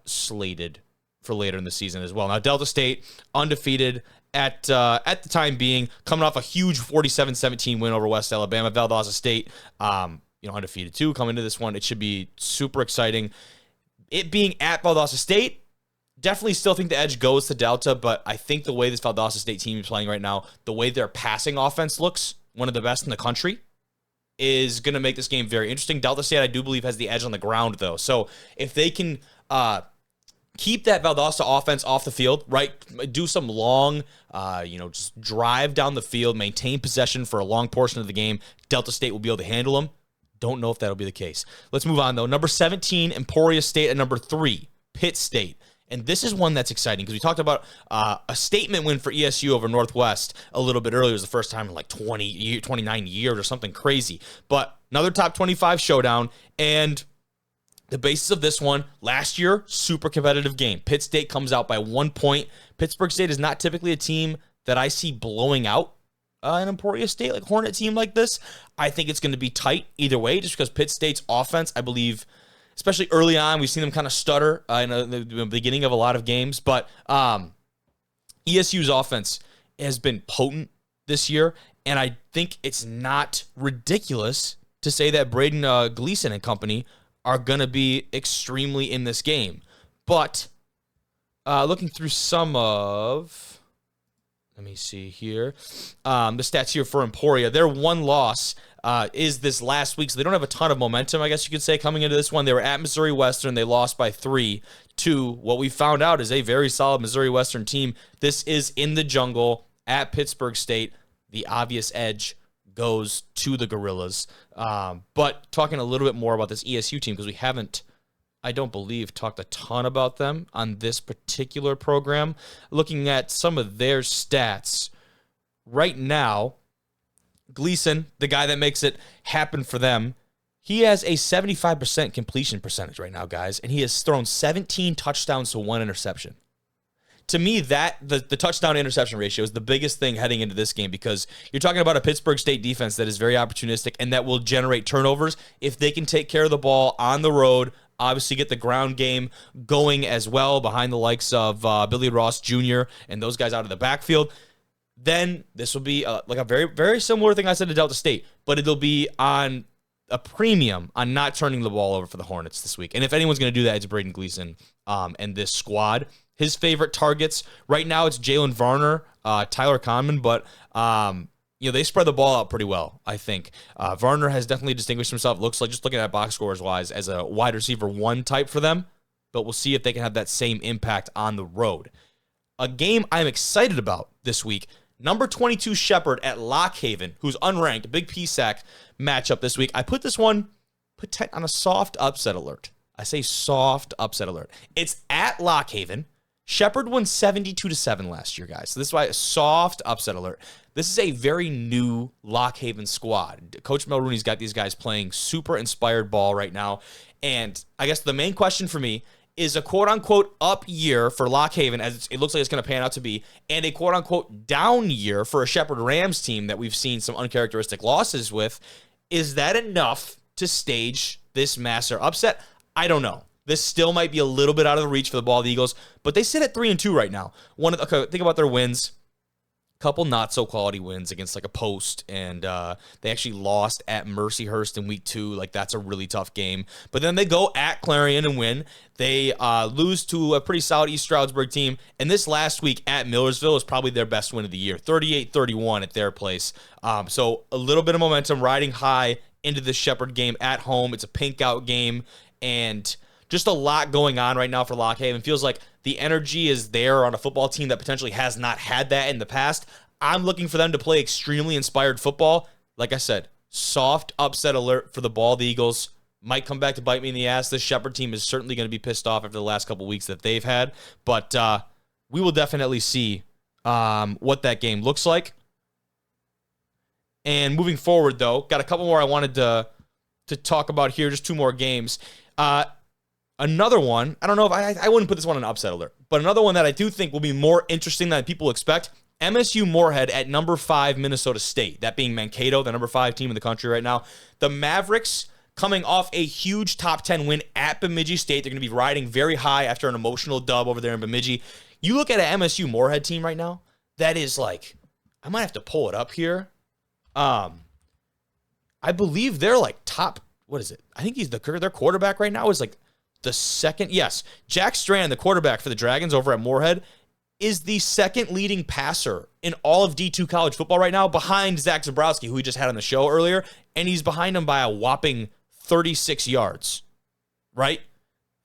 A: slated for later in the season as well. Now, Delta State, undefeated at the time being, coming off a huge 47-17 win over West Alabama. Valdosta State, undefeated too, coming into this one. It should be super exciting. It being at Valdosta State, definitely still think the edge goes to Delta, but I think the way this Valdosta State team is playing right now, the way their passing offense looks, one of the best in the country, is going to make this game very interesting. Delta State, I do believe, has the edge on the ground, though. So if they can keep that Valdosta offense off the field, right, do some long, just drive down the field, maintain possession for a long portion of the game, Delta State will be able to handle them. Don't know if that'll be the case. Let's move on, though. Number 17, Emporia State. At number 3, Pitt State. And this is one that's exciting because we talked about a statement win for ESU over Northwest a little bit earlier. It was the first time in like 29 years or something crazy. But another top 25 showdown. And the basis of this one, last year, super competitive game. Pitt State comes out by 1 point. Pittsburgh State is not typically a team that I see blowing out an Emporia State, like Hornet team like this. I think it's going to be tight either way, just because Pitt State's offense, I believe, especially early on, we've seen them kind of stutter in the beginning of a lot of games. But ESU's offense has been potent this year, and I think it's not ridiculous to say that Braden Gleason and company are going to be extremely in this game. But looking through some of, let me see here, the stats here for Emporia, their one loss is this last week, so they don't have a ton of momentum, I guess you could say, coming into this one. They were at Missouri Western. They lost by 3 to what we found out is a very solid Missouri Western team. This is in the jungle at Pittsburgh State. The obvious edge goes to the Gorillas. But talking a little bit more about this ESU team, because we haven't, I don't believe, talked a ton about them on this particular program. Looking at some of their stats right now, Gleason, the guy that makes it happen for them, he has a 75% completion percentage right now, guys, and he has thrown 17 touchdowns to 1 interception. To me, that the touchdown-interception ratio is the biggest thing heading into this game, because you're talking about a Pittsburgh State defense that is very opportunistic and that will generate turnovers if they can take care of the ball on the road, obviously get the ground game going as well behind the likes of Billy Ross Jr. and those guys out of the backfield. Then this will be like a very, very similar thing I said to Delta State, but it'll be on a premium on not turning the ball over for the Hornets this week. And if anyone's going to do that, it's Braden Gleason and this squad. His favorite targets right now, it's Jalen Varner, Tyler Conman, but they spread the ball out pretty well, I think. Varner has definitely distinguished himself, looks like, just looking at box scores wise, as a wide receiver 1 type for them, but we'll see if they can have that same impact on the road. A game I'm excited about this week, number 22 Shepherd at Lock Haven, who's unranked, big PSAC matchup this week. I put this one on a soft upset alert. I say soft upset alert. It's at Lock Haven. Shepherd won 72-7 last year, guys. So this is why a soft upset alert. This is a very new Lock Haven squad. Coach Mel Rooney's got these guys playing super inspired ball right now. And I guess the main question for me is a quote-unquote up year for Lock Haven, as it looks like it's going to pan out to be, and a quote-unquote down year for a Shepherd Rams team that we've seen some uncharacteristic losses with. Is that enough to stage this massive upset? I don't know. This still might be a little bit out of the reach for the Bald Eagles, but they sit at 3-2 right now. Think about their wins. Couple not-so-quality wins against like a Post, and they actually lost at Mercyhurst in week 2. Like, that's a really tough game. But then they go at Clarion and win. They lose to a pretty solid East Stroudsburg team, and this last week at Millersville was probably their best win of the year, 38-31 at their place. So a little bit of momentum riding high into the Shepherd game at home. It's a pink-out game, and just a lot going on right now for Lock Haven. Feels like the energy is there on a football team that potentially has not had that in the past. I'm looking for them to play extremely inspired football. Like I said, soft upset alert for the Bald Eagles. Might come back to bite me in the ass. This Shepherd team is certainly going to be pissed off after the last couple weeks that they've had. But we will definitely see what that game looks like. And moving forward, though, got a couple more I wanted to talk about here. Just 2 more games. Another one, I don't know if I wouldn't put this one on upset alert, but another one that I do think will be more interesting than people expect, MSU Moorhead at number 5 Minnesota State, that being Mankato, the number 5 team in the country right now. The Mavericks coming off a huge top 10 win at Bemidji State. They're going to be riding very high after an emotional dub over there in Bemidji. You look at an MSU Moorhead team right now, that is like, I might have to pull it up here. I believe they're like top, what is it? I think their quarterback right now is like the second, yes, Jack Strand, the quarterback for the Dragons over at Moorhead, is the second leading passer in all of D2 college football right now, behind Zach Zabrowski, who we just had on the show earlier, and he's behind him by a whopping 36 yards, right?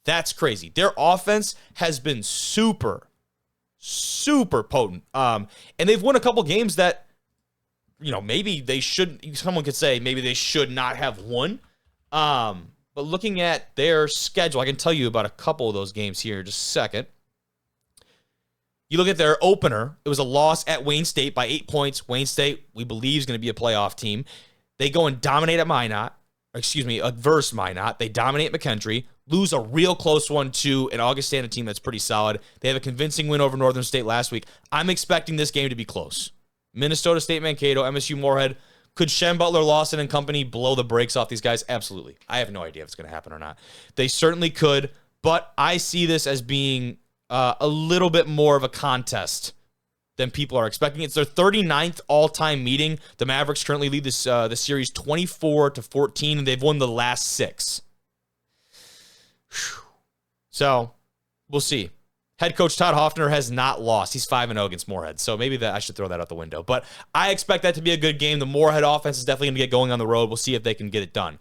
A: That's crazy. Their offense has been super, super potent. And they've won a couple games that, maybe they should, someone could say maybe they should not have won. But looking at their schedule, I can tell you about a couple of those games here in just a second. You look at their opener. It was a loss at Wayne State by 8 points. Wayne State, we believe, is going to be a playoff team. They go and dominate at Minot. Versus Minot. They dominate McKendree. Lose a real close one to an Augustana team that's pretty solid. They have a convincing win over Northern State last week. I'm expecting this game to be close. Minnesota State Mankato, MSU Moorhead. Could Shem Butler, Lawson, and company blow the brakes off these guys? Absolutely. I have no idea if it's going to happen or not. They certainly could, but I see this as being a little bit more of a contest than people are expecting. It's their 39th all-time meeting. The Mavericks currently lead this the series 24-14, and they've won the last 6. Whew. So, we'll see. Head coach Todd Hoffner has not lost. He's 5-0 against Moorhead, so maybe I should throw that out the window. But I expect that to be a good game. The Moorhead offense is definitely going to get going on the road. We'll see if they can get it done.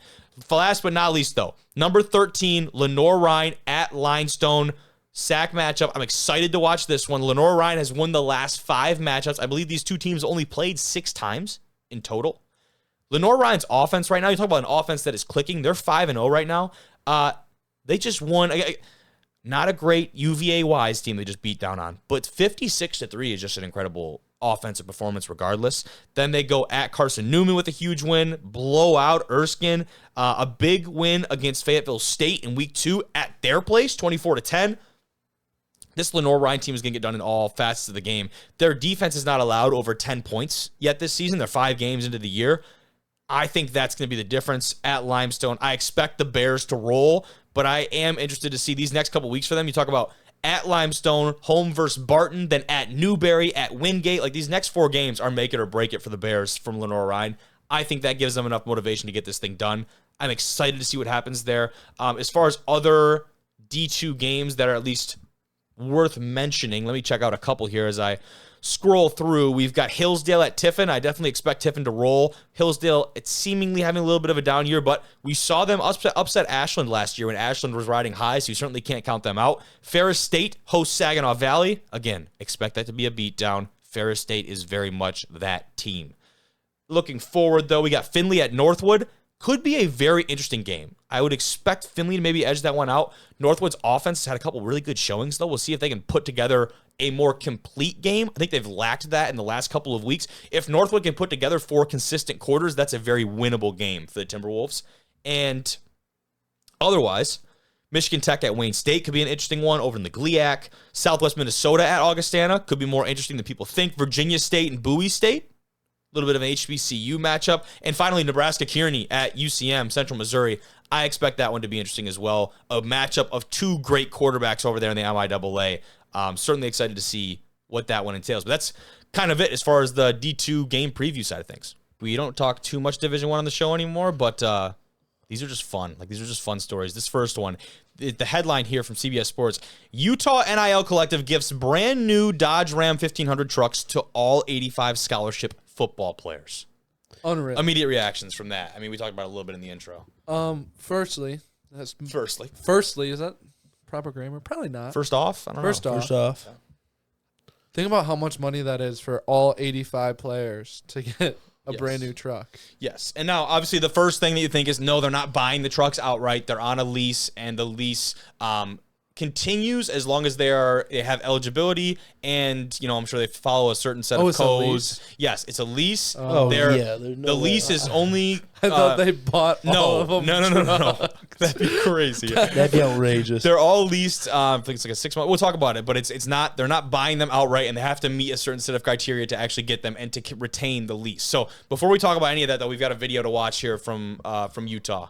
A: Last but not least, though, number 13, Lenore-Rhyne at Limestone. SAC matchup. I'm excited to watch this one. Lenore-Rhyne has won the last 5 matchups. I believe these two teams only played 6 times in total. Lenore-Rhyne's offense right now, you talk about an offense that is clicking. They're 5-0 right now. They just won. Not a great UVA-wise team they just beat down on, but 56-3 is just an incredible offensive performance regardless. Then they go at Carson Newman with a huge win, blow out Erskine, a big win against Fayetteville State in week 2 at their place, 24-10. This Lenore-Rhyne team is going to get done in all facets of the game. Their defense is not allowed over 10 points yet this season. They're 5 games into the year. I think that's going to be the difference at Limestone. I expect the Bears to roll, but I am interested to see these next couple weeks for them. You talk about at Limestone, home versus Barton, then at Newberry, at Wingate. Like, these next 4 games are make it or break it for the Bears from Lenore-Rhyne. I think that gives them enough motivation to get this thing done. I'm excited to see what happens there. As far as other D2 games that are at least worth mentioning, let me check out a couple here as I scroll through. We've got Hillsdale at Tiffin. I definitely expect Tiffin to roll. Hillsdale, it's seemingly having a little bit of a down year, but we saw them upset Ashland last year when Ashland was riding high, so you certainly can't count them out. Ferris State hosts Saginaw Valley. Again, expect that to be a beatdown. Ferris State is very much that team. Looking forward, though, we got Findlay at Northwood. Could be a very interesting game. I would expect Findlay to maybe edge that one out. Northwood's offense had a couple really good showings, though. We'll see if they can put together a more complete game. I think they've lacked that in the last couple of weeks. If Northwood can put together 4 consistent quarters, that's a very winnable game for the Timberwolves. And otherwise, Michigan Tech at Wayne State could be an interesting one over in the GLIAC. Southwest Minnesota at Augustana could be more interesting than people think. Virginia State and Bowie State, a little bit of an HBCU matchup. And finally, Nebraska-Kearney at UCM, Central Missouri. I expect that one to be interesting as well. A matchup of 2 great quarterbacks over there in the MIAA. Certainly excited to see what that one entails. But that's kind of it as far as the D2 game preview side of things. We don't talk too much Division I on the show anymore, but these are just fun. These are just fun stories. This first one, the headline here from CBS Sports, Utah NIL Collective gifts brand new Dodge Ram 1500 trucks to all 85 scholarship football players.
B: Unreal.
A: Immediate reactions from that. I mean, we talked about it a little bit in the intro.
B: Firstly, is that proper grammar? Probably not.
A: First off, I don't know.
C: First off.
B: Think about how much money that is for all 85 players to get a brand new truck.
A: Yes. And now, obviously, the first thing that you think is, no, they're not buying the trucks outright. They're on a lease, and the lease continues as long as they have eligibility, and I'm sure they follow a certain set of codes. Yes, it's a lease. The lease is only.
B: I thought they bought all of them.
A: No. That'd be crazy.
C: That'd be outrageous.
A: They're all leased. I think it's like a 6-month. We'll talk about it, but it's not. They're not buying them outright, and they have to meet a certain set of criteria to actually get them and to retain the lease. So before we talk about any of that, though, we've got a video to watch here from Utah.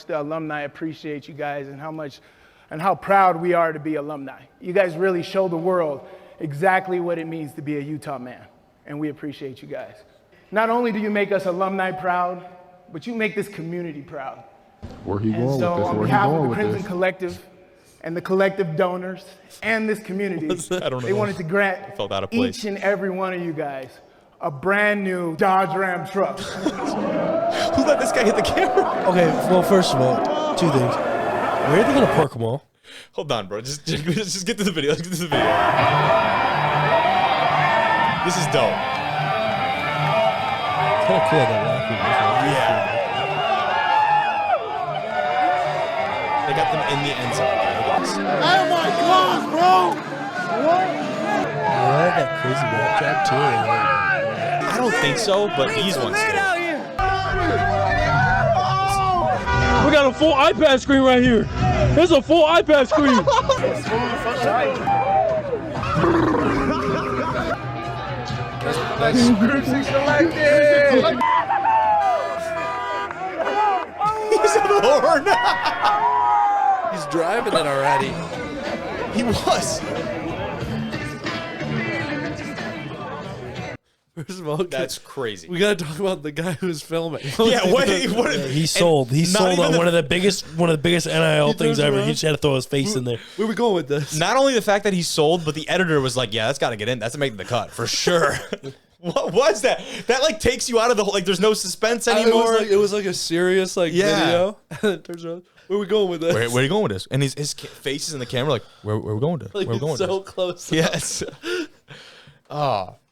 L: The alumni appreciate you guys and how proud we are to be alumni. You guys really show the world exactly what it means to be a Utah man, and we appreciate you guys. Not only do you make us alumni proud, but you make this community proud.
M: Where he going with this?
L: On behalf of the Crimson Collective and the collective donors and this community, they wanted to grant each and every one of you guys a brand new Dodge Ram truck.
A: Who let this guy hit the camera?
C: Okay, well, first of all, 2 things. Where are they going to park them all?
A: Hold on, bro. Just get to the video. Let's get to the video. This is dope.
C: Kind of cool that laughing.
A: Yeah. They got them in the end zone. Okay, look at this.
I: Oh my gosh, bro!
C: Yeah, that crazy rap job too.
A: I don't think so, but these ones do.
M: We got a full iPad screen right here. There's a full iPad screen.
A: He's on the horn.
B: He's driving it already.
A: He was.
B: First of all,
A: That's crazy.
B: We gotta talk about the guy who's filming.
A: Yeah, what?
C: He sold. He sold on one of the biggest NIL things ever. He just had to throw his face in there.
B: Where we going with this?
A: Not only the fact that he sold, but the editor was like, "Yeah, that's got to get in. That's making the cut for sure." What was that? That like takes you out of the whole. Like, there's no suspense anymore.
B: It was like a serious video. And it turns out, where we going with this?
A: Where are you going with this? And his face is in the camera. Like, where we going with this?
B: Like,
A: where we going
B: it's
A: with
B: so
A: this?
B: close.
A: Yes.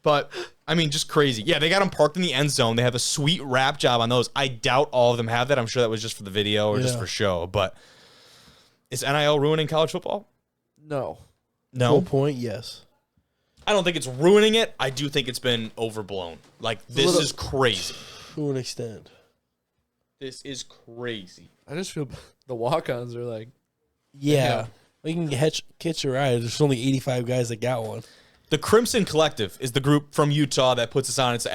A: But I mean, just crazy. Yeah, they got him parked in the end zone. They have a sweet wrap job on those. I doubt all of them have that. I'm sure that was just for the video or just for show. But is NIL ruining college football?
B: No.
C: Full point, yes.
A: I don't think it's ruining it. I do think it's been overblown. Like, this is crazy.
C: To an extent.
A: This is crazy.
B: I just feel the walk-ons are like,
C: yeah. We can catch a ride. There's only 85 guys that got one.
A: The Crimson Collective is the group from Utah that puts this on. It's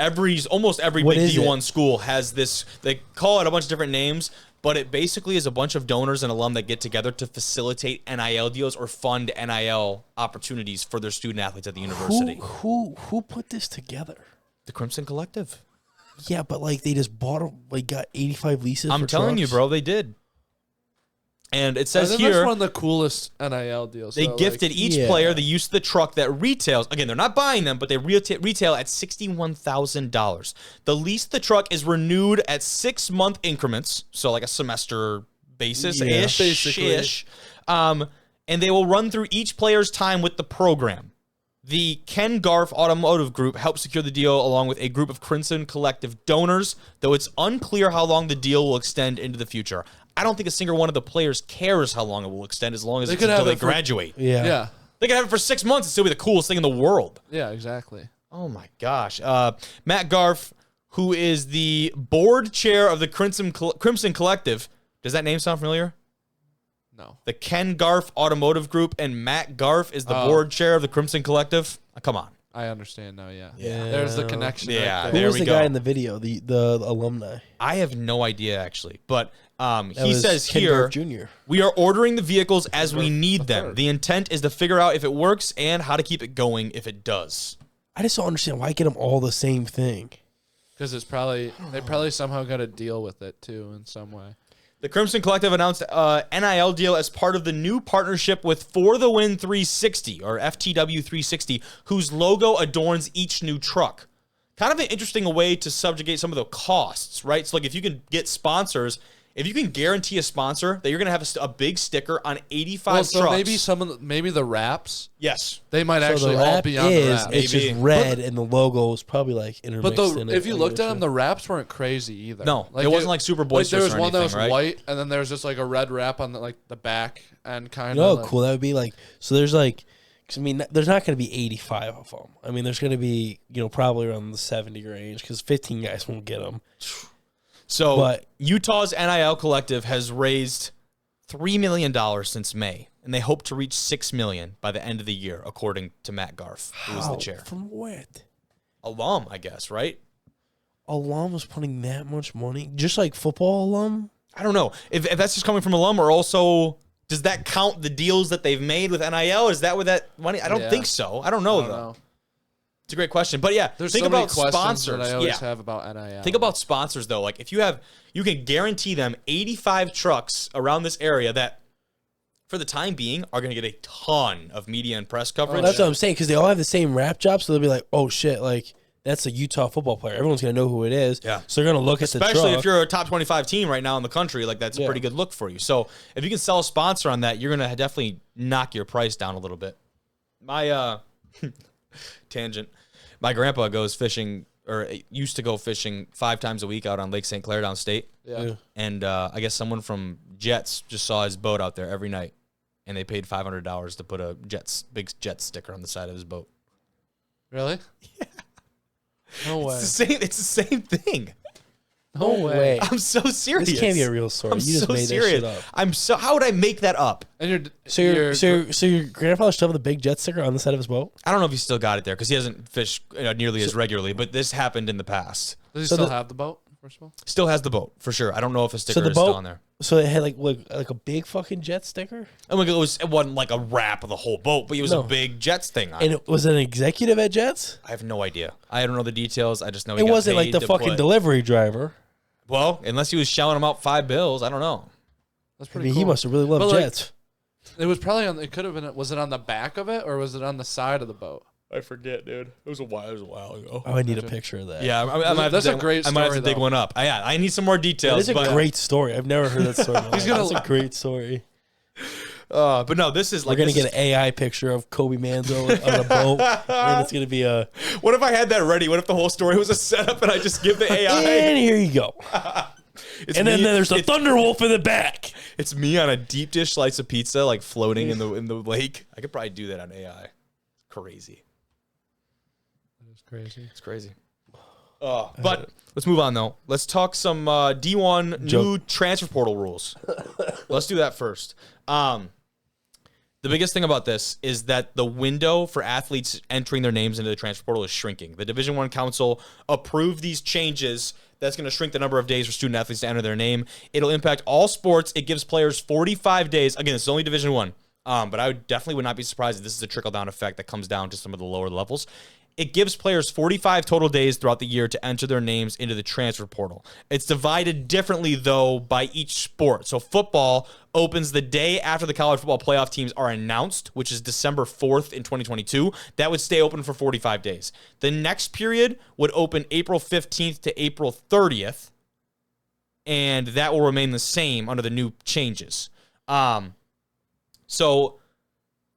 A: almost every
C: What
A: big
C: is
A: D1
C: it?
A: school has this. They call it a bunch of different names, but it basically is a bunch of donors and alum that get together to facilitate NIL deals or fund NIL opportunities for their student athletes at the university.
C: Who put this together?
A: The Crimson Collective.
C: Yeah, but like they just got 85 leases.
A: I'm
C: for
A: telling you,
C: trucks.
A: bro, they did. And it says
B: I think
A: here,
B: that's one of the coolest NIL deals.
A: they gifted each player the use of the truck that retails. Again, they're not buying them, but they retail at $61,000. The lease of the truck is renewed at 6-month increments, so like a semester basis ish.
B: basically.
A: And they will run through each player's time with the program. The Ken Garf Automotive Group helped secure the deal along with a group of Crimson Collective donors, though it's unclear how long the deal will extend into the future. I don't think a single one of the players cares how long it will extend as long as it's until they graduate.
B: Yeah.
A: They can have it for 6 months and still be the coolest thing in the world.
B: Yeah, exactly.
A: Oh, my gosh. Matt Garf, who is the board chair of the Crimson Collective. Does that name sound familiar?
B: No.
A: The Ken Garf Automotive Group, and Matt Garf is the board chair of the Crimson Collective. Come on.
B: I understand now, yeah. There's the connection.
A: Yeah,
B: right
C: Who
A: there
C: was
A: we
C: the
A: go.
C: guy in the video? The alumni.
A: I have no idea, actually. But he
C: was
A: says
C: Ken
A: here,
C: Garf Jr.
A: we are ordering the vehicles as we need them. The intent is to figure out if it works and how to keep it going if it does.
C: I just don't understand why get them all the same thing.
B: Because they probably somehow got a deal with it, too, in some way.
A: The Crimson Collective announced a NIL deal as part of the new partnership with For the Win 360, or FTW 360, whose logo adorns each new truck. Kind of an interesting way to subjugate some of the costs, right? So, like, if you can get sponsors, if you can guarantee a sponsor that you're going to have a big sticker on 85 trucks.
B: So maybe the wraps.
A: Yes.
B: They might
C: So
B: actually
C: the
B: all
C: wrap
B: be on the wraps.
C: It's just red, and the logo is probably like intermixed
B: But
C: in it.
B: if you looked at them, the wraps weren't crazy either.
A: No, it wasn't like super boisterous
B: there was
A: or
B: one that was
A: anything, right?
B: white, and then there's just like a red wrap on the back and kind
C: You
B: of.
C: know how cool that would be? Like, so there's like, 'cause I mean, there's not going to be 85 of them. I mean, there's going to be, probably around the 70 range because 15 guys won't get them.
A: So Utah's NIL Collective has raised $3 million since May, and they hope to reach $6 million by the end of the year, according to Matt Garf, who is the chair.
C: From what?
A: Alum, I guess, right?
C: Alum was putting that much money? Just like football alum?
A: I don't know. If that's just coming from alum, or also, does that count the deals that they've made with NIL? Is that where that money? I don't think so. I don't know, though. It's a great question. But yeah,
B: There's
A: think
B: so many
A: about
B: questions
A: sponsors.
B: that I always have about NIL.
A: Think about sponsors, though. Like, if you can guarantee them 85 trucks around this area that, for the time being, are going to get a ton of media and press coverage.
C: That's what I'm saying, because they all have the same rap job, so they'll be like, oh shit, like, that's a Utah football player. Everyone's going to know who it is.
A: Yeah.
C: So they're going to look at the truck.
A: Especially if you're a top 25 team right now in the country, like, that's a pretty good look for you. So if you can sell a sponsor on that, you're going to definitely knock your price down a little bit. My tangent. My grandpa goes fishing or used to go fishing 5 times a week out on Lake St. Clair downstate.
B: Yeah.
A: And I guess someone from Jets just saw his boat out there every night, and they paid $500 to put a big Jets sticker on the side of his boat.
B: Really? Yeah. No way.
A: It's the same thing.
B: No way.
A: I'm so serious.
C: This can't be a real story.
A: I'm
C: You just
A: so
C: made that
A: serious.
C: shit up.
A: How would I make that up?
B: And
C: So your grandfather still have the big Jet sticker on the side of his boat?
A: I don't know if he still got it there because he hasn't fished nearly as regularly, but this happened in the past.
B: Does he still have the boat, first of all?
A: Still has the boat, for sure. I don't know if a sticker
C: the
A: is
C: boat,
A: still on there.
C: So it had like a big fucking Jet sticker?
A: And it wasn't like a wrap of the whole boat, but it was a big Jets thing on it.
C: And was it an executive at Jets?
A: I have no idea. I don't know the details. I just know he
C: It
A: got
C: wasn't like
A: paid
C: the
A: to
C: fucking
A: put-
C: delivery driver.
A: Well, unless he was shelling them out $5, I don't know.
B: That's
C: I
B: pretty
C: mean,
B: cool.
C: he must have really loved
B: But, like,
C: Jets.
B: It was probably on. It could have been. Was it on the back of it or was it on the side of the boat?
A: I forget, dude. It was a while ago.
C: Oh, I need a picture of that.
A: Yeah, I might have
B: That's
A: to
B: a great
A: I might have to
B: story,
A: dig
B: though.
A: one up. I need some more details.
C: It is a
A: but,
C: great story. I've never heard that story.
B: He's gonna-
C: That's a great story.
A: But no, this is like
C: We're gonna get an AI picture of Kobe Manzo on a boat, and it's gonna be a.
A: What if I had that ready? What if the whole story was a setup and I just give the AI?
C: And here you go.
A: It's
C: And then
A: me-
C: there's a Thunderwolf in the back.
A: It's me on a deep dish slice of pizza, like floating in the lake. I could probably do that on AI. Crazy.
B: That's crazy.
A: It's crazy. But let's move on though. Let's talk some D1 new transfer portal rules. Let's do that first. The biggest thing about this is that the window for athletes entering their names into the transfer portal is shrinking. The Division I Council approved these changes. That's going to shrink the number of days for student athletes to enter their name. It'll impact all sports. It gives players 45 days. Again, it's only Division I. But I definitely would not be surprised if this is a trickle-down effect that comes down to some of the lower levels. It gives players 45 total days throughout the year to enter their names into the transfer portal. It's divided differently, though, by each sport. So football opens the day after the college football playoff teams are announced, which is December 4th in 2022. That would stay open for 45 days. The next period would open April 15th to April 30th, and that will remain the same under the new changes. So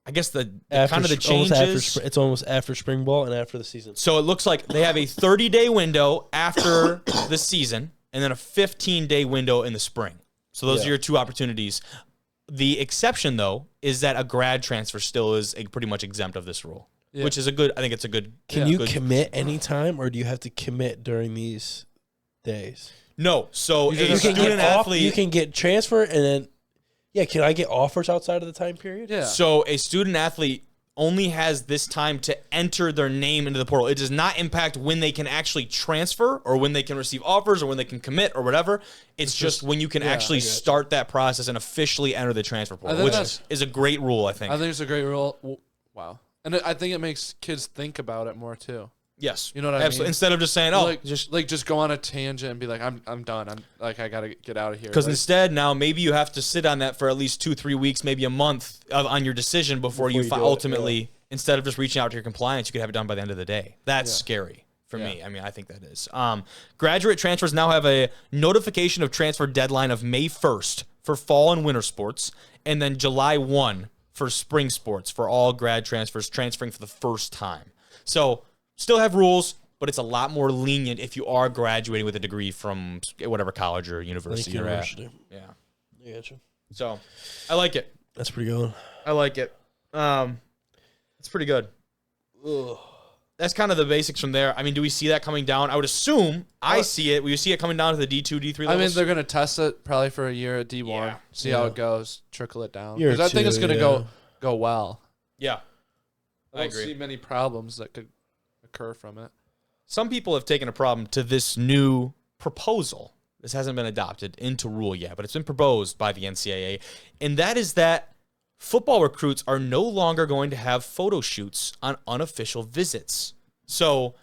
A: I guess the kind of the changes.
C: It's almost after spring ball and after the season.
A: So it looks like they have a 30-day window after the season and then a 15-day window in the spring. So those are your two opportunities. The exception, though, is that a grad transfer still is pretty much exempt of this rule, which is I think it's a good.
C: Can you commit anytime, or do you have to commit during these days?
A: No. So
C: you
A: a student athlete.
C: You can get transfer and then. Yeah, can I get offers outside of the time period?
B: Yeah.
A: So a student athlete only has this time to enter their name into the portal. It does not impact when they can actually transfer or when they can receive offers or when they can commit or whatever. It's just when you can actually start that process and officially enter the transfer portal, which is a great rule, I think.
B: I think it's a great rule. Wow. And I think it makes kids think about it more, too.
A: Yes.
B: You know what I
A: Absolutely.
B: mean?
A: Instead of just saying,
B: just go on a tangent and be like, I'm done. I got to get out of here.
A: Because instead, now maybe you have to sit on that for at least 2-3 weeks, maybe a month on your decision before you ultimately, instead of just reaching out to your compliance, you could have it done by the end of the day. That's scary for me. I mean, I think that is. Graduate transfers now have a notification of transfer deadline of May 1st for fall and winter sports, and then July 1 for spring sports for all grad transfers transferring for the first time. So still have rules, but it's a lot more lenient if you are graduating with a degree from whatever college or university you're at. Yeah.
C: I gotcha.
A: So I like it.
C: That's pretty good.
A: I like it. It's pretty good. Ugh. That's kind of the basics from there. I mean, do we see that coming down? I would assume I see it. We see it coming down to the D2, D3 levels.
B: I mean, they're going to test it probably for a year at D1, see how it goes, trickle it down.
C: Year
B: Because I think it's going to go well.
A: Yeah.
B: I don't see many problems that could occur from it.
A: Some people have taken a problem to this new proposal. This hasn't been adopted into rule yet, but it's been proposed by the NCAA. And that is that football recruits are no longer going to have photo shoots on unofficial visits. So,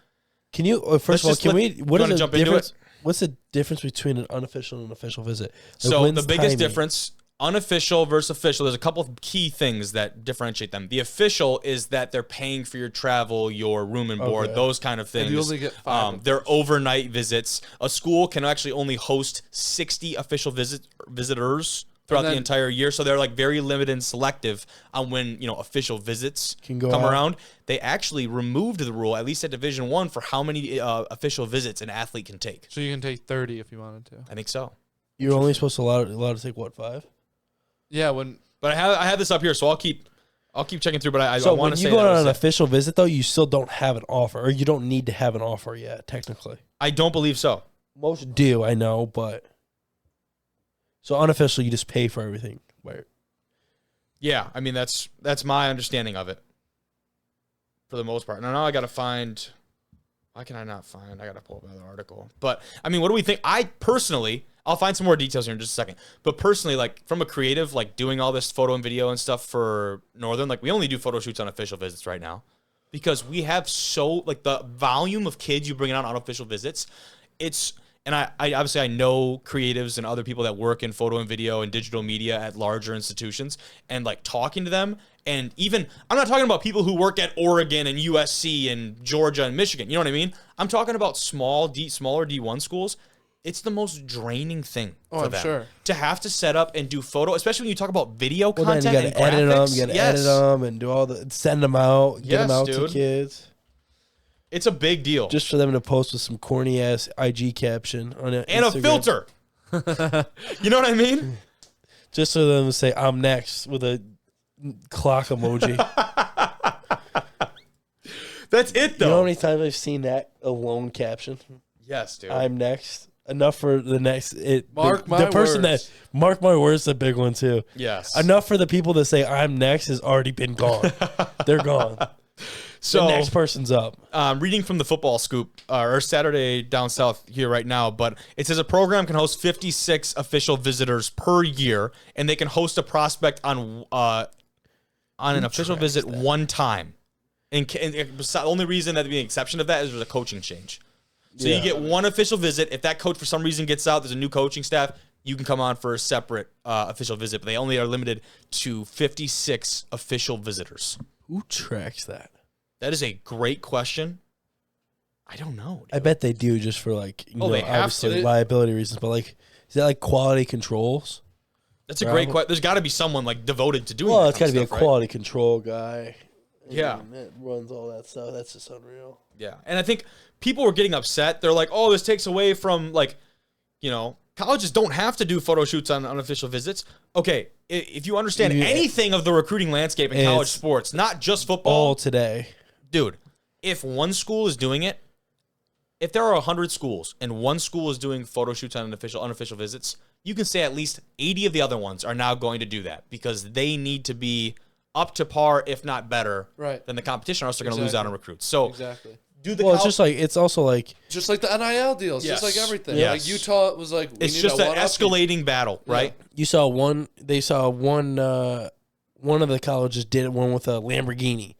C: can you first of all, what is the difference? What's the difference between an unofficial and an official visit? Like,
A: so the biggest difference, unofficial versus official, there's a couple of key things that differentiate them. The official is that they're paying for your travel, your room and board, those kind of things.
B: And you only get 5.
A: They're overnight visits. A school can actually only host 60 official visitors throughout the entire year. So they're like very limited and selective on when, official visits
C: Can go
A: come
C: out.
A: around. They actually removed the rule, at least at Division I, for how many official visits an athlete can take.
B: So you can take 30 if you wanted to.
A: I think so.
C: You're only supposed to allowed to take what, 5?
B: Yeah,
A: but I have this up here, so I'll keep checking through. But I
C: So
A: want
C: when
A: to
C: you
A: say
C: go
A: that
C: on
A: was
C: an
A: it.
C: official visit, though, you still don't have an offer, or you don't need to have an offer yet, technically.
A: I don't believe so.
C: Most do, I know, but so unofficial, you just pay for everything. Right?
A: Yeah, I mean that's my understanding of it for the most part. Now I got to find. Why can I not find? I got to pull up another article. But I mean, what do we think? I personally, I'll find some more details here in just a second. But personally, like from a creative, like doing all this photo and video and stuff for Northern, like we only do photo shoots on official visits right now because we have the volume of kids you bring on unofficial visits. And I obviously I know creatives and other people that work in photo and video and digital media at larger institutions, and like talking to them, and even I'm not talking about people who work at Oregon and USC and Georgia and Michigan. You know what I mean? I'm talking about smaller D1 schools. It's the most draining thing for them
B: sure.
A: to have to set up and do photo, especially when you talk about video
C: Well,
A: content.
C: then you
A: and
C: got to edit them,
A: graphics.
C: you got to
A: Yes.
C: edit them, and do all send them out, get them out to
A: dude.
C: kids.
A: It's a big deal.
C: Just for them to post with some corny ass IG caption on it.
A: And a filter. You know what I mean?
C: Just so them to say, I'm next with a clock emoji.
A: That's it, though.
C: You know how many times I've seen that alone caption?
A: Yes, dude.
C: I'm next. Enough for the next.
B: Mark
C: the
B: my
C: person
B: words.
C: mark my words, is a big one too.
A: Yes.
C: Enough for the people that say I'm next has already been gone. They're gone.
A: So
C: the next person's up.
A: Reading from the Football Scoop, or Saturday Down South here right now, but it says a program can host 56 official visitors per year, and they can host a prospect on an official visit one time. And the only reason that would be an exception of that is there's a coaching change. So you get one official visit. If that coach for some reason gets out, there's a new coaching staff, you can come on for a separate official visit. But they only are limited to 56 official visitors.
C: Who tracks that?
A: That is a great question. I don't know.
C: I bet they do just for like
A: they have
C: obviously
A: to.
C: liability reasons. But like, is that like quality controls?
A: That's a great question. There's got to be someone like devoted to doing.
C: Well,
A: that
C: it's got to
A: kind
C: be a
A: of stuff,
C: quality control guy.
A: Yeah.
C: That runs all that stuff. That's just unreal.
A: Yeah, and I think people were getting upset. They're like, "Oh, this takes away from colleges don't have to do photo shoots on unofficial visits." Okay, if you understand anything of the recruiting landscape in college sports, not just football,
C: all today,
A: dude. If one school is doing it, if there are 100 schools and one school is doing photo shoots on unofficial visits, you can say at least 80 of the other ones are now going to do that because they need to be up to par, if not better, than the competition, or else they're going to lose out on recruits. So
B: exactly.
C: It's just like it's also like
B: just like the NIL deals,
A: Yes.
B: just like everything.
A: Yes.
B: Like Utah was like,
A: it's just an escalating battle, right?
C: you saw one. They saw one. One of the colleges did one with a Lamborghini.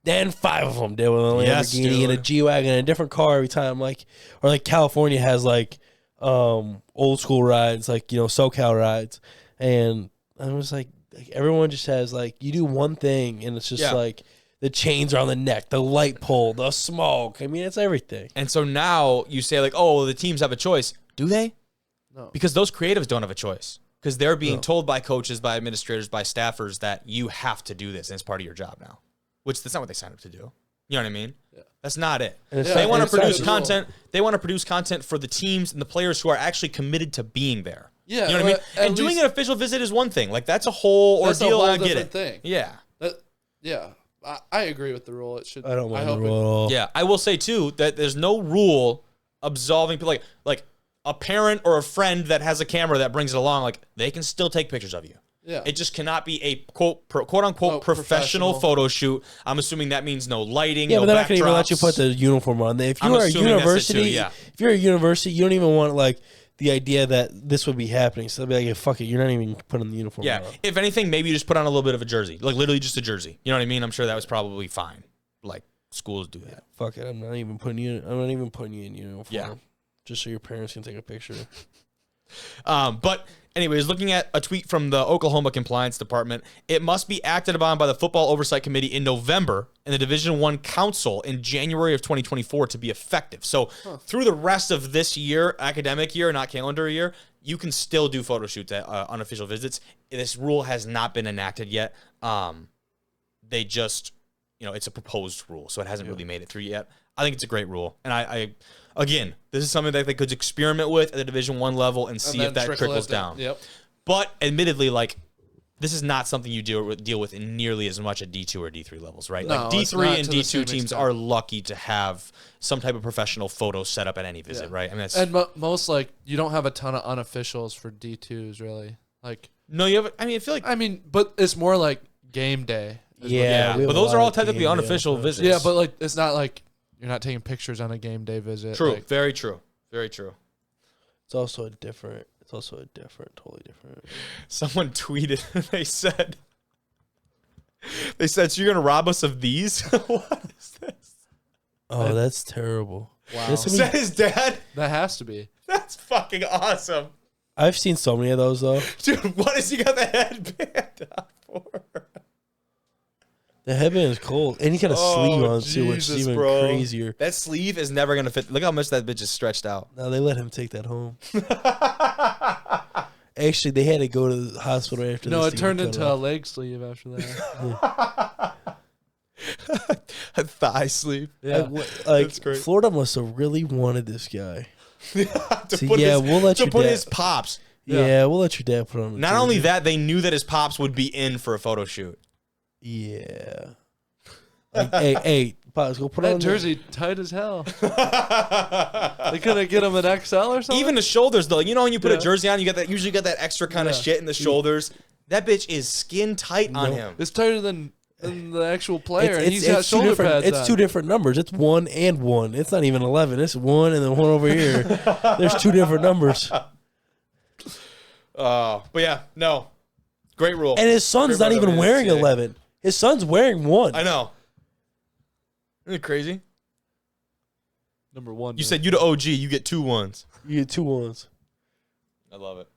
C: Then 5 of them did with a Lamborghini
A: Yes, dude.
C: and a G-Wagon and a different car every time. Like, or like California has like old school rides, like SoCal rides, and I was like everyone just has like you do one thing and it's just like the chains are on the neck, the light pole, the smoke. I mean, it's everything.
A: And so now you say like, oh, well, the teams have a choice. Do they?
B: No.
A: Because those creatives don't have a choice. Because they're being told by coaches, by administrators, by staffers that you have to do this and it's part of your job now. Which that's not what they signed up to do. You know what I mean? Yeah. That's not it. They want to produce content. They want to produce content for the teams and the players who are actually committed to being there.
B: Yeah,
A: you know what I mean? And doing an official visit is one thing. Like that's a whole ordeal. I get it.
B: Thing.
A: Yeah.
B: I agree with the rule. It should.
C: I don't mind the rule at all.
A: Yeah, I will say too that there's no rule absolving people like a parent or a friend that has a camera that brings it along. Like they can still take pictures of you.
B: Yeah.
A: It just cannot be a quote unquote professional photo shoot. I'm assuming that means no lighting.
C: Yeah,
A: no
C: but they're not going to even let you
A: backdrops.
C: put the uniform on. If
A: I'm
C: you are a
A: assuming that's it too,
C: university,
A: yeah.
C: if you're a university, you don't even want like the idea that this would be happening. So they'll be like, yeah, fuck it, you're not even putting the uniform
A: Yeah.
C: on.
A: If anything, maybe you just put on a little bit of a jersey, like literally just a jersey. You know what I mean? I'm sure that was probably fine. Like schools do that.
C: Fuck it, I'm not even putting you in uniform.
A: Yeah.
C: Just so your parents can take a picture.
A: But anyways, looking at a tweet from the Oklahoma Compliance Department, it must be acted upon by the Football Oversight Committee in November and the Division I Council in January of 2024 to be effective. So through the rest of this year, academic year, not calendar year, you can still do photo shoots at unofficial visits. This rule has not been enacted yet. They just, it's a proposed rule, so it hasn't really made it through yet. I think it's a great rule, and I again, this is something that they could experiment with at the Division I level and see if that trickles down.
B: Yep.
A: But admittedly, like, this is not something you deal with in nearly as much at D2 or D3 levels, right?
B: No,
A: like D3 and D2 teams are lucky to have some type of professional photo set up at any visit, right? I mean, that's,
B: and most, like, you don't have a ton of unofficials for D2s, really. Like,
A: no, you have. I mean, I feel like.
B: I mean, but it's more like game day.
A: Yeah, but those are all technically unofficial visits.
B: Yeah, but like, it's not like you're not taking pictures on a game day visit.
A: True.
B: Like,
A: Very true. Very true.
C: It's also a totally different.
A: Someone tweeted, they said, so you're going to rob us of these? What is this?
C: Oh, that's terrible.
B: Wow.
A: Is that his dad?
B: That has to be.
A: That's fucking awesome.
C: I've seen so many of those, though.
A: Dude, what has he got the headband on for?
C: The headband is cold. And he got a sleeve on, too, which is even crazier.
A: That sleeve is never going to fit. Look how much that bitch is stretched out.
C: No, they let him take that home. Actually, they had to go to the hospital after this.
B: No, it turned into a leg sleeve after that.
A: A thigh sleeve.
B: Yeah.
C: That's great. Florida must have really wanted this guy.
A: We'll let you put his pops.
C: Yeah, we'll let your dad put on the
A: Not
C: jersey.
A: only that, they knew that his pops would be in for a photo shoot.
C: Yeah. Like, hey, Pops, go put
B: that
C: on
B: jersey tight as hell. They couldn't get him an XL or something?
A: Even the shoulders, though. You know when you put a jersey on, you usually get that extra kind of shit in the shoulders. That bitch is skin tight on him.
B: It's tighter than the actual player, and he's got shoulder pads
C: It's
B: on.
C: two different numbers. It's 1 and 1. It's not even 11. It's 1 and then 1 over here. There's two different numbers.
A: But yeah, no. Great rule.
C: And his son's not even wearing 11. His son's wearing 1.
A: I know. Isn't it crazy?
B: Number 1.
A: You said you the OG, you get 2 1s.
C: You get 2 1s.
A: I love it.